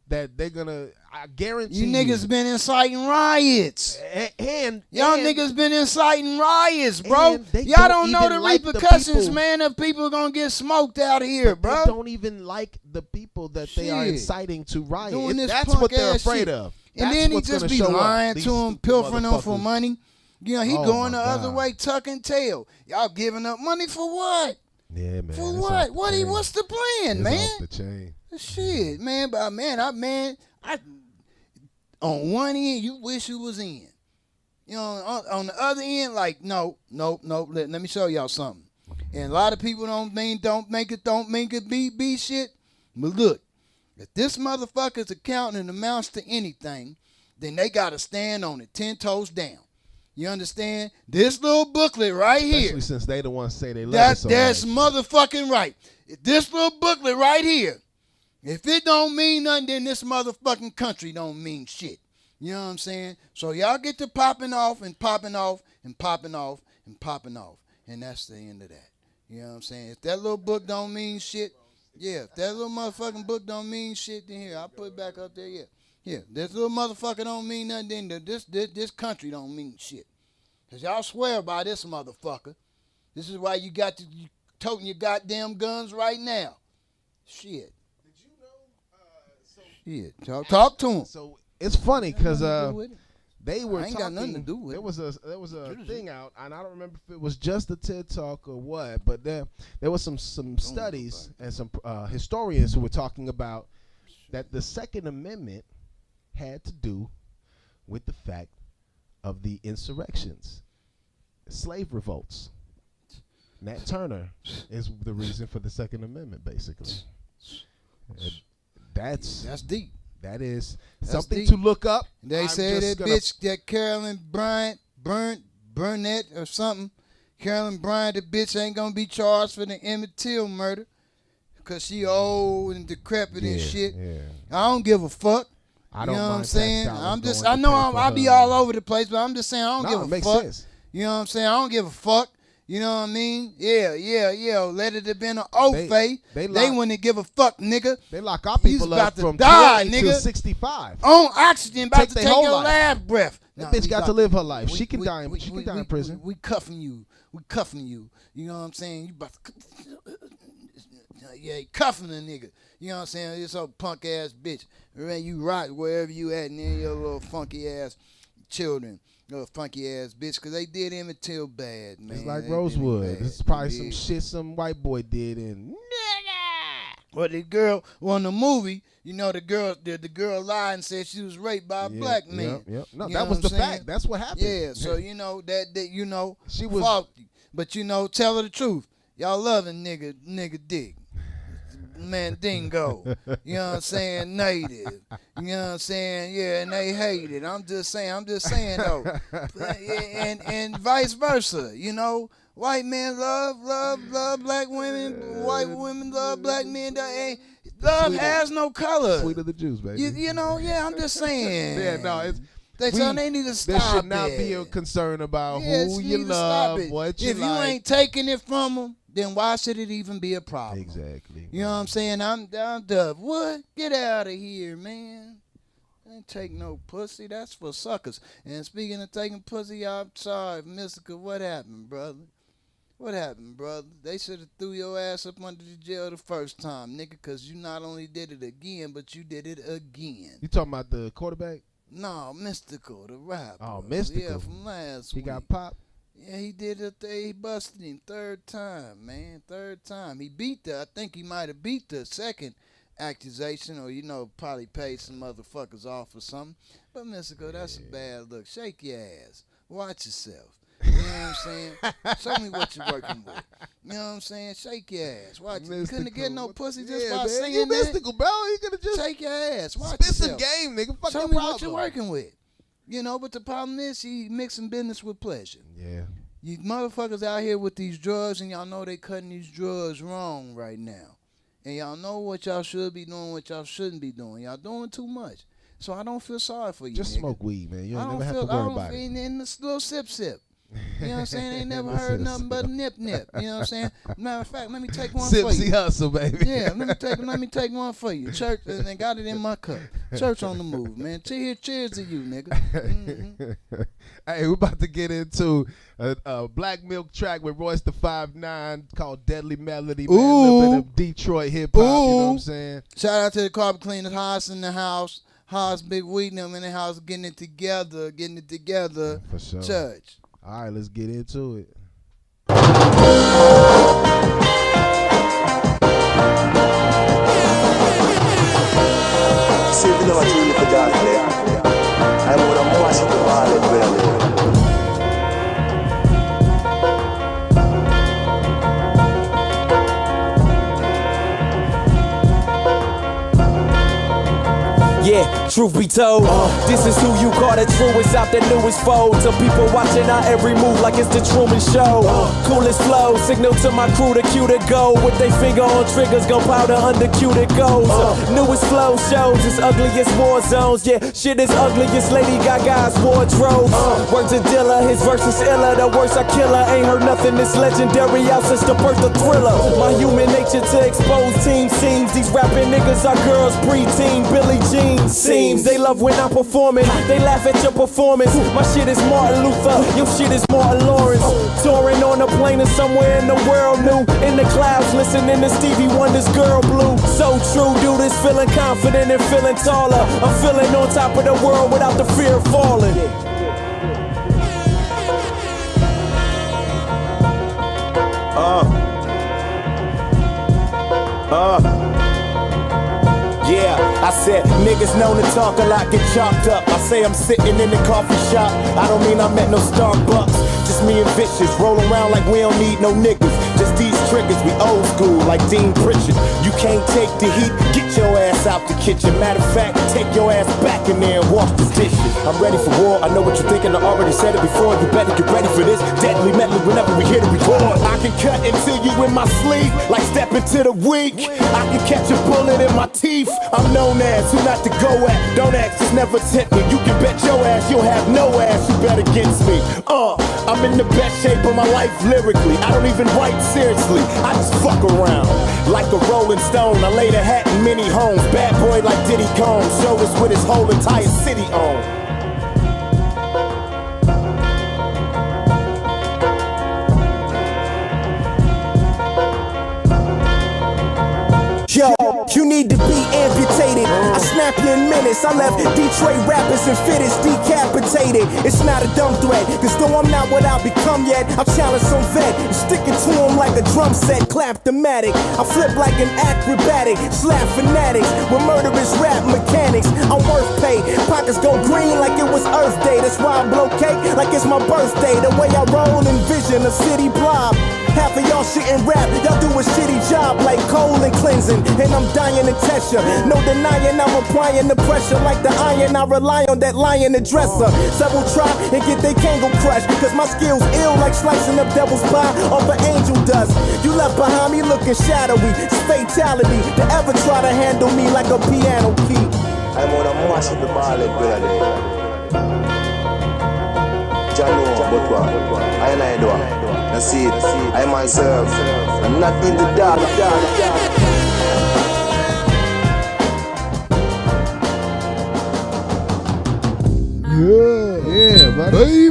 that they're gonna. I guarantee you niggas been inciting riots. And y'all niggas been inciting riots, bro. Y'all don't know the repercussions, man, of people gonna get smoked out here, bro. They don't even like the people that they are inciting to riot. That's what they're afraid of. And then he just be lying to them, pilfering them for money. You know, he going the other way, tuck and tail. Y'all giving up money for what? Yeah, man. For what? What's the plan, man? Off the chain. Shit, man. But I on one end, you wish you was in. You know, on the other end, like, no. Let me show y'all something. And a lot of people don't make it be shit. But look, if this motherfucker's accounting amounts to anything, then they gotta stand on it 10 toes down. You understand? This little booklet right here. Especially since they the ones say they love it so that's much. motherfucking right. This little booklet right here. If it don't mean nothing, then this motherfucking country don't mean shit. You know what I'm saying? So y'all get to popping off and popping off and popping off and popping off. And that's the end of that. You know what I'm saying? If that little book don't mean shit, yeah. If that little motherfucking book don't mean shit, then here, I'll put it back up there, yeah. Yeah, this little motherfucker don't mean nothing, then this country don't mean shit. Because y'all swear by this motherfucker. This is why you toting your goddamn guns right now. Shit. Did you know Shit, talk to him. So it's funny because they were I ain't talking. got nothing to do with there was a thing out, and I don't remember if it was just a TED Talk or what, but there was some studies and some historians who were talking about that the Second Amendment had to do with the fact of the insurrections, slave revolts. Nat Turner is the reason for the Second Amendment, basically. That's deep. That is That's something deep. to look up. They say that bitch, that Carolyn Burnett or something. Carolyn Bryant, the bitch ain't gonna be charged for the Emmett Till murder because she old and decrepit and shit. Yeah. I don't give a fuck. I don't you know what I'm mind saying? tax I'm dollars just, going I to know pay for I'll be her. all over the place, but I'm just saying I don't give it a makes fuck. sense. You know what I'm saying? I don't give a fuck. You know what I mean? Yeah. Let it have been an Faye. They wouldn't give a fuck, nigga. They lock our He's people about up to from die, 20 nigga. to 65. On oxygen, about to their take whole your life. last breath. That bitch got to live her life. She can die in prison. We cuffing you. We cuffing you. You know what I'm saying? You about to... Yeah, he cuffing a nigga. You know what I'm saying? This old punk ass bitch. Man, you rot wherever you at, and then your little funky ass children. Little funky ass bitch, because they did Emmett Till bad, man. It's like They Rosewood. did him bad. This is probably They some did. shit some white boy did in. Well, the girl, in the movie, you know, the girl lied and said she was raped by a black man. Yep. No, You that know was what the I'm saying? fact. That's what happened. Yeah, so you know that you know She was- faulty. But you know, tell her the truth. Y'all loving nigga dick. Man, dingo. You know what I'm saying? Native. You know what I'm saying? Yeah, and they hate it. I'm just saying though. and vice versa, you know. White men love black women. White women love black men. Love has no color. Sweet of the Jews, baby. You know, yeah, I'm just saying. Yeah, no, it's. They need to stop There should not it. be a concern about Yeah, who you you need to stop love, it. what you If like. you ain't taking it from them, then why should it even be a problem? Exactly. You know what I'm saying? I'm done. What? Get out of here, man. Ain't take no pussy. That's for suckers. And speaking of taking pussy, I'm sorry, Mystica. What happened, brother? What happened, brother? They should have threw your ass up under the jail the first time, nigga, because you not only did it again, but you did it again. You talking about the quarterback? No, Mystical, the rapper. Oh, Mystical. Yeah, from last He week. got popped. Yeah, he did it. He busted him third time, man. Third time. He beat I think he might have beat the second accusation, or, you know, probably paid some motherfuckers off or something. But, Mystical, that's a bad look. Shake your ass. Watch yourself. You know what I'm saying? Show me what you're working with. You know what I'm saying? Shake your ass. Watch it. You couldn't get no pussy just by man. saying You that. Mystical, bro. You could have just Shake your ass. Watch spit some yourself. game, nigga. Fuck Show your me problem. what you're working with. You know, but the problem is he mixing business with pleasure. Yeah. You motherfuckers out here with these drugs, and y'all know they cutting these drugs wrong right now. And y'all know what y'all should be doing, what y'all shouldn't be doing. Y'all doing too much. So I don't feel sorry for you, Just nigga. smoke weed, man. You I ain't don't never feel, have to worry about it. in this little sip. You know what I'm saying? They ain't never heard nothing but nip. You know what I'm saying? Matter of fact, let me take one for Sipsy you. hustle, baby. Yeah, let me take one for you. Church, and they got it in my cup. Church on the move, man. Cheers to you, nigga. Mm-hmm. Hey, we're about to get into a Black Milk track with Royce the 5'9" called Deadly Melody. Man. A little bit of Detroit hip hop, you know what I'm saying? Shout out to the carpet cleaners, Haas in the house. Haas, Big Weed, them in the house, getting it together. For sure. Church. All right, let's get into it. See, you know what you look at there. I'm going to mash it to ball it well. Yeah, truth be told, this is who you call the truest out the newest fold. Some people watching our every move like it's the Truman Show. Coolest flow, signal to my crew to cue to go. With they finger on triggers, gunpowder under cue to goes. Newest flow shows it's ugliest war zones. Yeah, shit is ugliest Lady Gaga's wardrobe. Word to Dilla, his verse is iller. The worst I kill her, ain't heard nothing this legendary out since the birth of Thriller. My human nature to expose team seams. These rapping niggas are girls, preteen, Billie Jean. seems. They love when I'm performing, they laugh at your performance. My shit is Martin Luther, your shit is Martin Lawrence. Touring on a plane and somewhere in the world new. In the clouds listening to Stevie Wonder's Girl Blue. So true, dude is feeling confident and feeling taller. I'm feeling on top of the world without the fear of falling. Yeah, I said niggas known to talk a lot, get chalked up. I say I'm sitting in the coffee shop. I don't mean I'm at no Starbucks. Just me and Vicious, roll around like we don't need no niggas. Just these triggers, we old school like Dean Pritchard. You can't take the heat, get your ass out the kitchen. Matter of fact, take your ass back in there and wash the dishes. I'm ready for war, I know what you're thinking, I already said it before. You better get ready for this deadly medley whenever we hit a record. I can cut until you in my sleeve, like step into the week. I can catch a bullet in my teeth. I'm known as who not to go at. Don't ask, just never tempt me. You can bet your ass you'll have no ass. You bet against me. I'm in the best shape of my life lyrically. I don't even write seriously. I just fuck around like a Rolling Stone. I laid a hat in many homes. Bad boy like Diddy Combs. Showed us with his whole entire city on. Yo, you need to be amputated. I snap you in minutes. I left Detroit rappers and fitters decapitated. It's not a dumb threat, cause though I'm not what I've become yet, I'll challenge some vet and stick it to him like a drum set, clap-domatic. I flip like an acrobatic, slap fanatics with murderous rap mechanics. I'm worth pay, pockets go green like it was Earth Day. That's why I blow cake like it's my birthday. The way I roll, envision a city blob. Half of y'all shitting rap, y'all do a shitty job like cold and cleansing. And I'm dying to test ya. No denying I'm applying the pressure like the iron. I rely on that lion dresser. Several try and get they Kango crushed, cause my skills ill like slicing up devil's pie off an angel dust. You left behind me looking shadowy. It's fatality to ever try to handle me like a piano key. I'm on a mash with the ballad, brother. Jano, but what? I do. I see it. I myself. I'm not in the dark. Yeah, baby.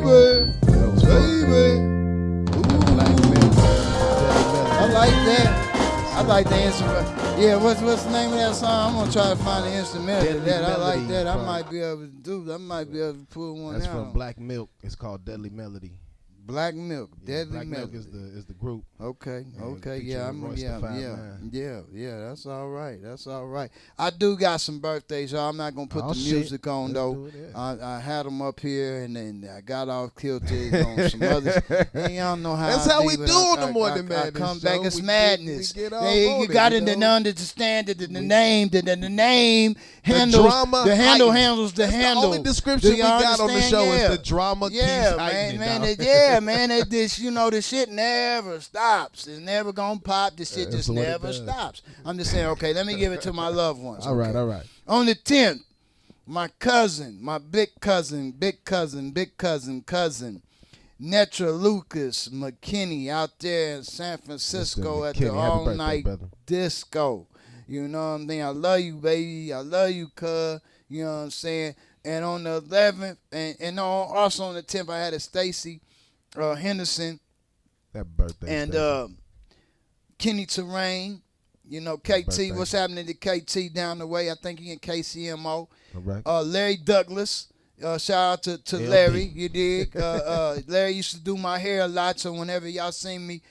I like that. I like the instrument. Yeah, what's the name of that song? I'm gonna try to find the instrumental of that. I like that. I might be able to do. I might be able to pull one out. That's from Black Milk. It's called Deadly Melody. Black Milk, Deadly Black Melody. Milk is the group. Okay, yeah, that's all right. That's all right. I do got some birthdays, y'all. I'm not gonna put the music on though. I had them up here, and then I got off kilter on some others. And y'all know how that's how we do on the Morning Madness. I come back, it's madness. You got to understand that the name handles the handle handles the handle. The only description we got on the show is the drama keeps heightening. Yeah, man, this the shit never stops. It's never gonna pop. The shit just never stops. I'm just saying, okay, let me give it to my loved ones. All right. On the 10th, my cousin, my big cousin, Netra Lucas McKinney out there in San Francisco at the all-night disco. You know what I'm saying? I love you, baby. I love you, cuz. You know what I'm saying? And on the 11th, and also on the 10th, I had a Stacy Henderson. That birthday. And Kenny Terrain. You know, KT. What's happening to KT down the way? I think he in KCMO. All right. Larry Douglas. Shout out to Larry. You dig? Larry used to do my hair a lot, so whenever y'all seen me,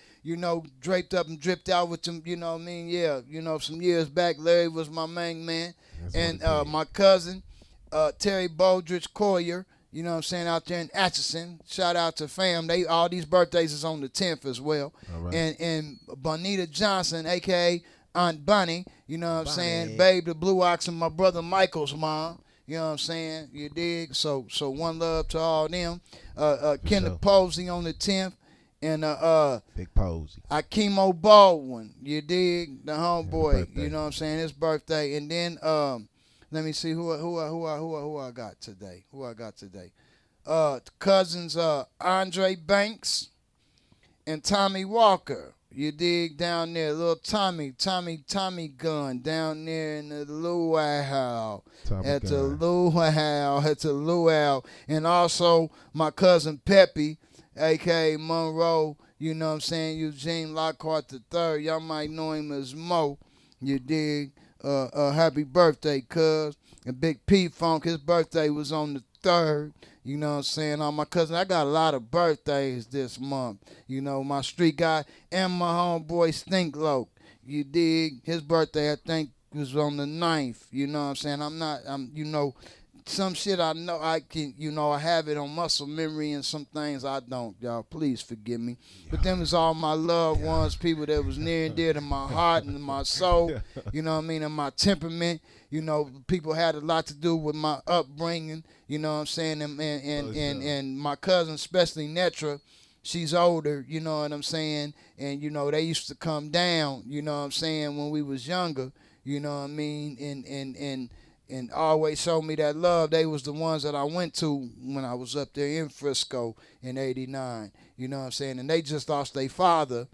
draped up and dripped out with them, you know what I mean? Yeah, some years back, Larry was my main man. And my cousin, Terry Baldridge Collier, you know what I'm saying, out there in Atchison. Shout out to fam. All these birthdays is on the 10th as well. All right. And Bonita Johnson, a.k.a. Aunt Bunny, you know what I'm saying, Babe the Blue Ox, and my brother Michael's mom. You know what I'm saying? You dig? So one love to all them. Kenneth Posey on the 10th. And Big Posey. Akimo Baldwin, you dig? The homeboy, you know what I'm saying? His birthday. And then let me see who I got today. Cousins Andre Banks and Tommy Walker. You dig, down there, little Tommy gun down there in the luau. At the luau. And also my cousin Peppy, a.k.a. Monroe, you know what I'm saying, Eugene Lockhart III. Y'all might know him as Mo. You dig? Happy birthday, cuz. And Big P Funk, his birthday was on the 3rd. You know what I'm saying? All my cousins, I got a lot of birthdays this month. You know, my street guy and my homeboy Stink Loke. You dig? His birthday, I think, was on the 9th. You know what I'm saying? I'm you know, some shit I know I can, you know, I have it on muscle memory and some things I don't, y'all. Please forgive me. But them was all my loved ones, people that was near and dear to my heart and my soul, you know what I mean, and my temperament. You know, people had a lot to do with my upbringing, you know what I'm saying, and my cousin, especially Netra, she's older, you know what I'm saying, and, you know, they used to come down, you know what I'm saying, when we was younger, you know what I mean, and always showed me that love. They was the ones that I went to when I was up there in Frisco in 89, you know what I'm saying, and they just lost their father,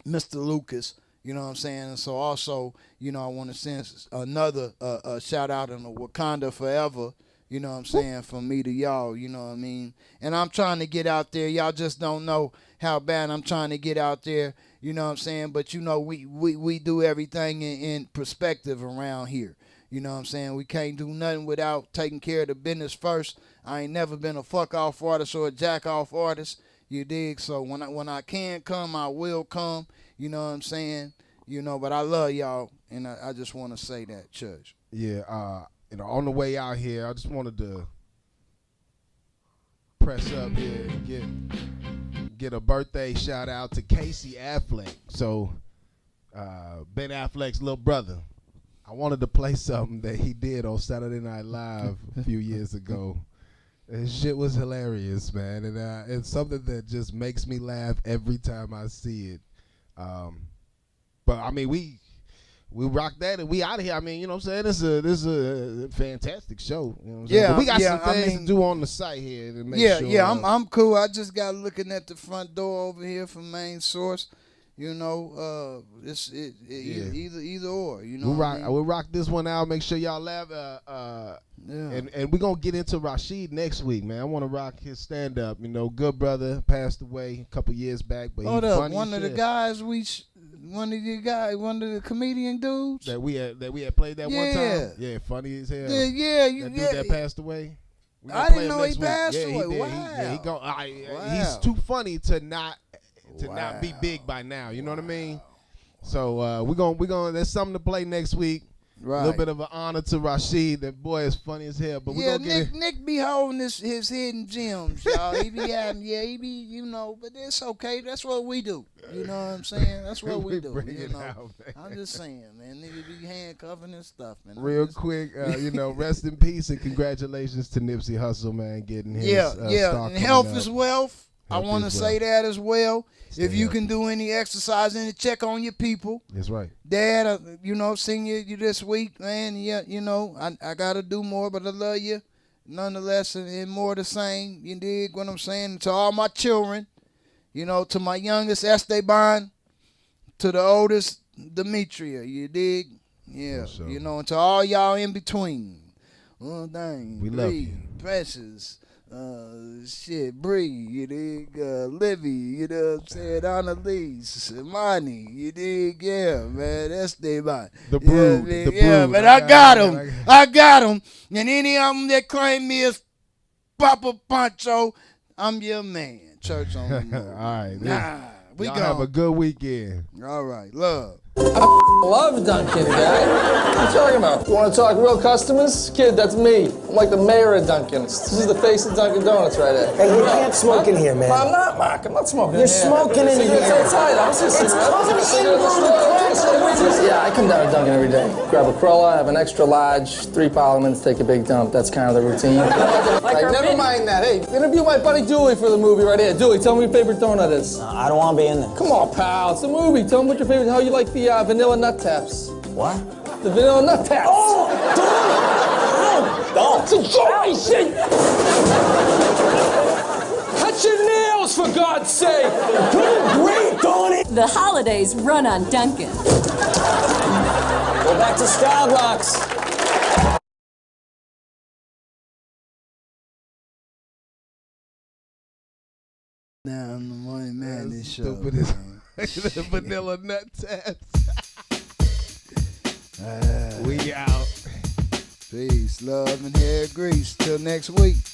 Mr. Lucas. You know what I'm saying? And so also, you know, I want to send another shout out in the Wakanda Forever, you know what I'm saying, from me to y'all, you know what I mean? And I'm trying to get out there. Y'all just don't know how bad I'm trying to get out there, you know what I'm saying? But, you know, we do everything in perspective around here. You know what I'm saying? We can't do nothing without taking care of the business first. I ain't never been a fuck-off artist or a jack-off artist, you dig? So when I can come, I will come. You know what I'm saying? You know, but I love y'all, and I just want to say that, Church. Yeah, you know, on the way out here, I just wanted to press up here and get a birthday shout out to Casey Affleck. So, Ben Affleck's little brother. I wanted to play something that he did on Saturday Night Live a few years ago. This shit was hilarious, man, and it's something that just makes me laugh every time I see it. But I mean, we rock that and we out of here. I mean, you know what I'm saying? This is a fantastic show. You know what I'm saying? But we got some things to do on the site here to make sure. Yeah, I'm cool. I just got looking at the front door over here from Main Source. You know, either or. You know, we'll rock this one out. Make sure y'all laugh. And we're gonna get into Rashid next week, man. I want to rock his stand up. You know, good brother passed away a couple years back, but hold he's up, funny one of the guys one of the comedian dudes that we had played that one time. Yeah, funny as hell. That dude that passed away. I didn't know he passed away. Wow. He's too funny to not be big by now. You know what I mean? So we're gonna there's something to play next week. Right. A little bit of an honor to Rashid. That boy is funny as hell. But Nick be holding his hidden gems, y'all. He be you know, but it's okay. That's what we do. You know what I'm saying? That's what we do. You know, I'm just saying, man. Nigga be handcuffing and stuff, man. Real quick, you know, rest in peace and congratulations to Nipsey Hussle, man, getting his and health is wealth. I want to say that as well. If you can do any exercising to check on your people. That's right. Dad, you know, seeing you this week, man. Yeah, you know, I got to do more, but I love you. Nonetheless, and more the same. You dig what I'm saying? To all my children, you know, to my youngest, Esteban, to the oldest, Demetria. You dig? Yeah. Sure. You know, and to all y'all in between. Oh, dang. We love you. Precious. Bree, you dig? Livy, you know what I'm saying? Annalise, Money, you dig? Yeah, man, that's the man. The Brood. Yeah, but I got him. And any of them that claim me as Papa Pancho, I'm your man. Church on the moon. All right. Y'all have a good weekend. All right. Love. I love Dunkin', guy. What are you talking about? You want to talk real customers? Kid, that's me. I'm like the mayor of Dunkin'. This is the face of Dunkin' Donuts right there. Hey, you can't smoke in here, man. I'm not, Mark. I'm not smoking You're smoking in here. It's outside. I'm just Yeah, I come down to Dunkin' every day. Grab a cruller, have an extra large, 3 Parliaments, take a big dump. That's kind of the routine. Never mind that. Hey, interview my buddy Dewey for the movie right here. Dewey, tell me your favorite donut is. I don't want to be in there. Come on, pal. It's a movie. Tell me what your favorite, how you like the vanilla nut taps. What? The vanilla nut taps. Oh, don't. It's a joke. Cut your nails, for God's sake. Good, great, don't it? The holidays run on Dunkin'. Go back to Starbucks. Now on the Morning Madness Show. Stupid as vanilla nut tabs. We out. Peace, love, and hair grease. Till next week.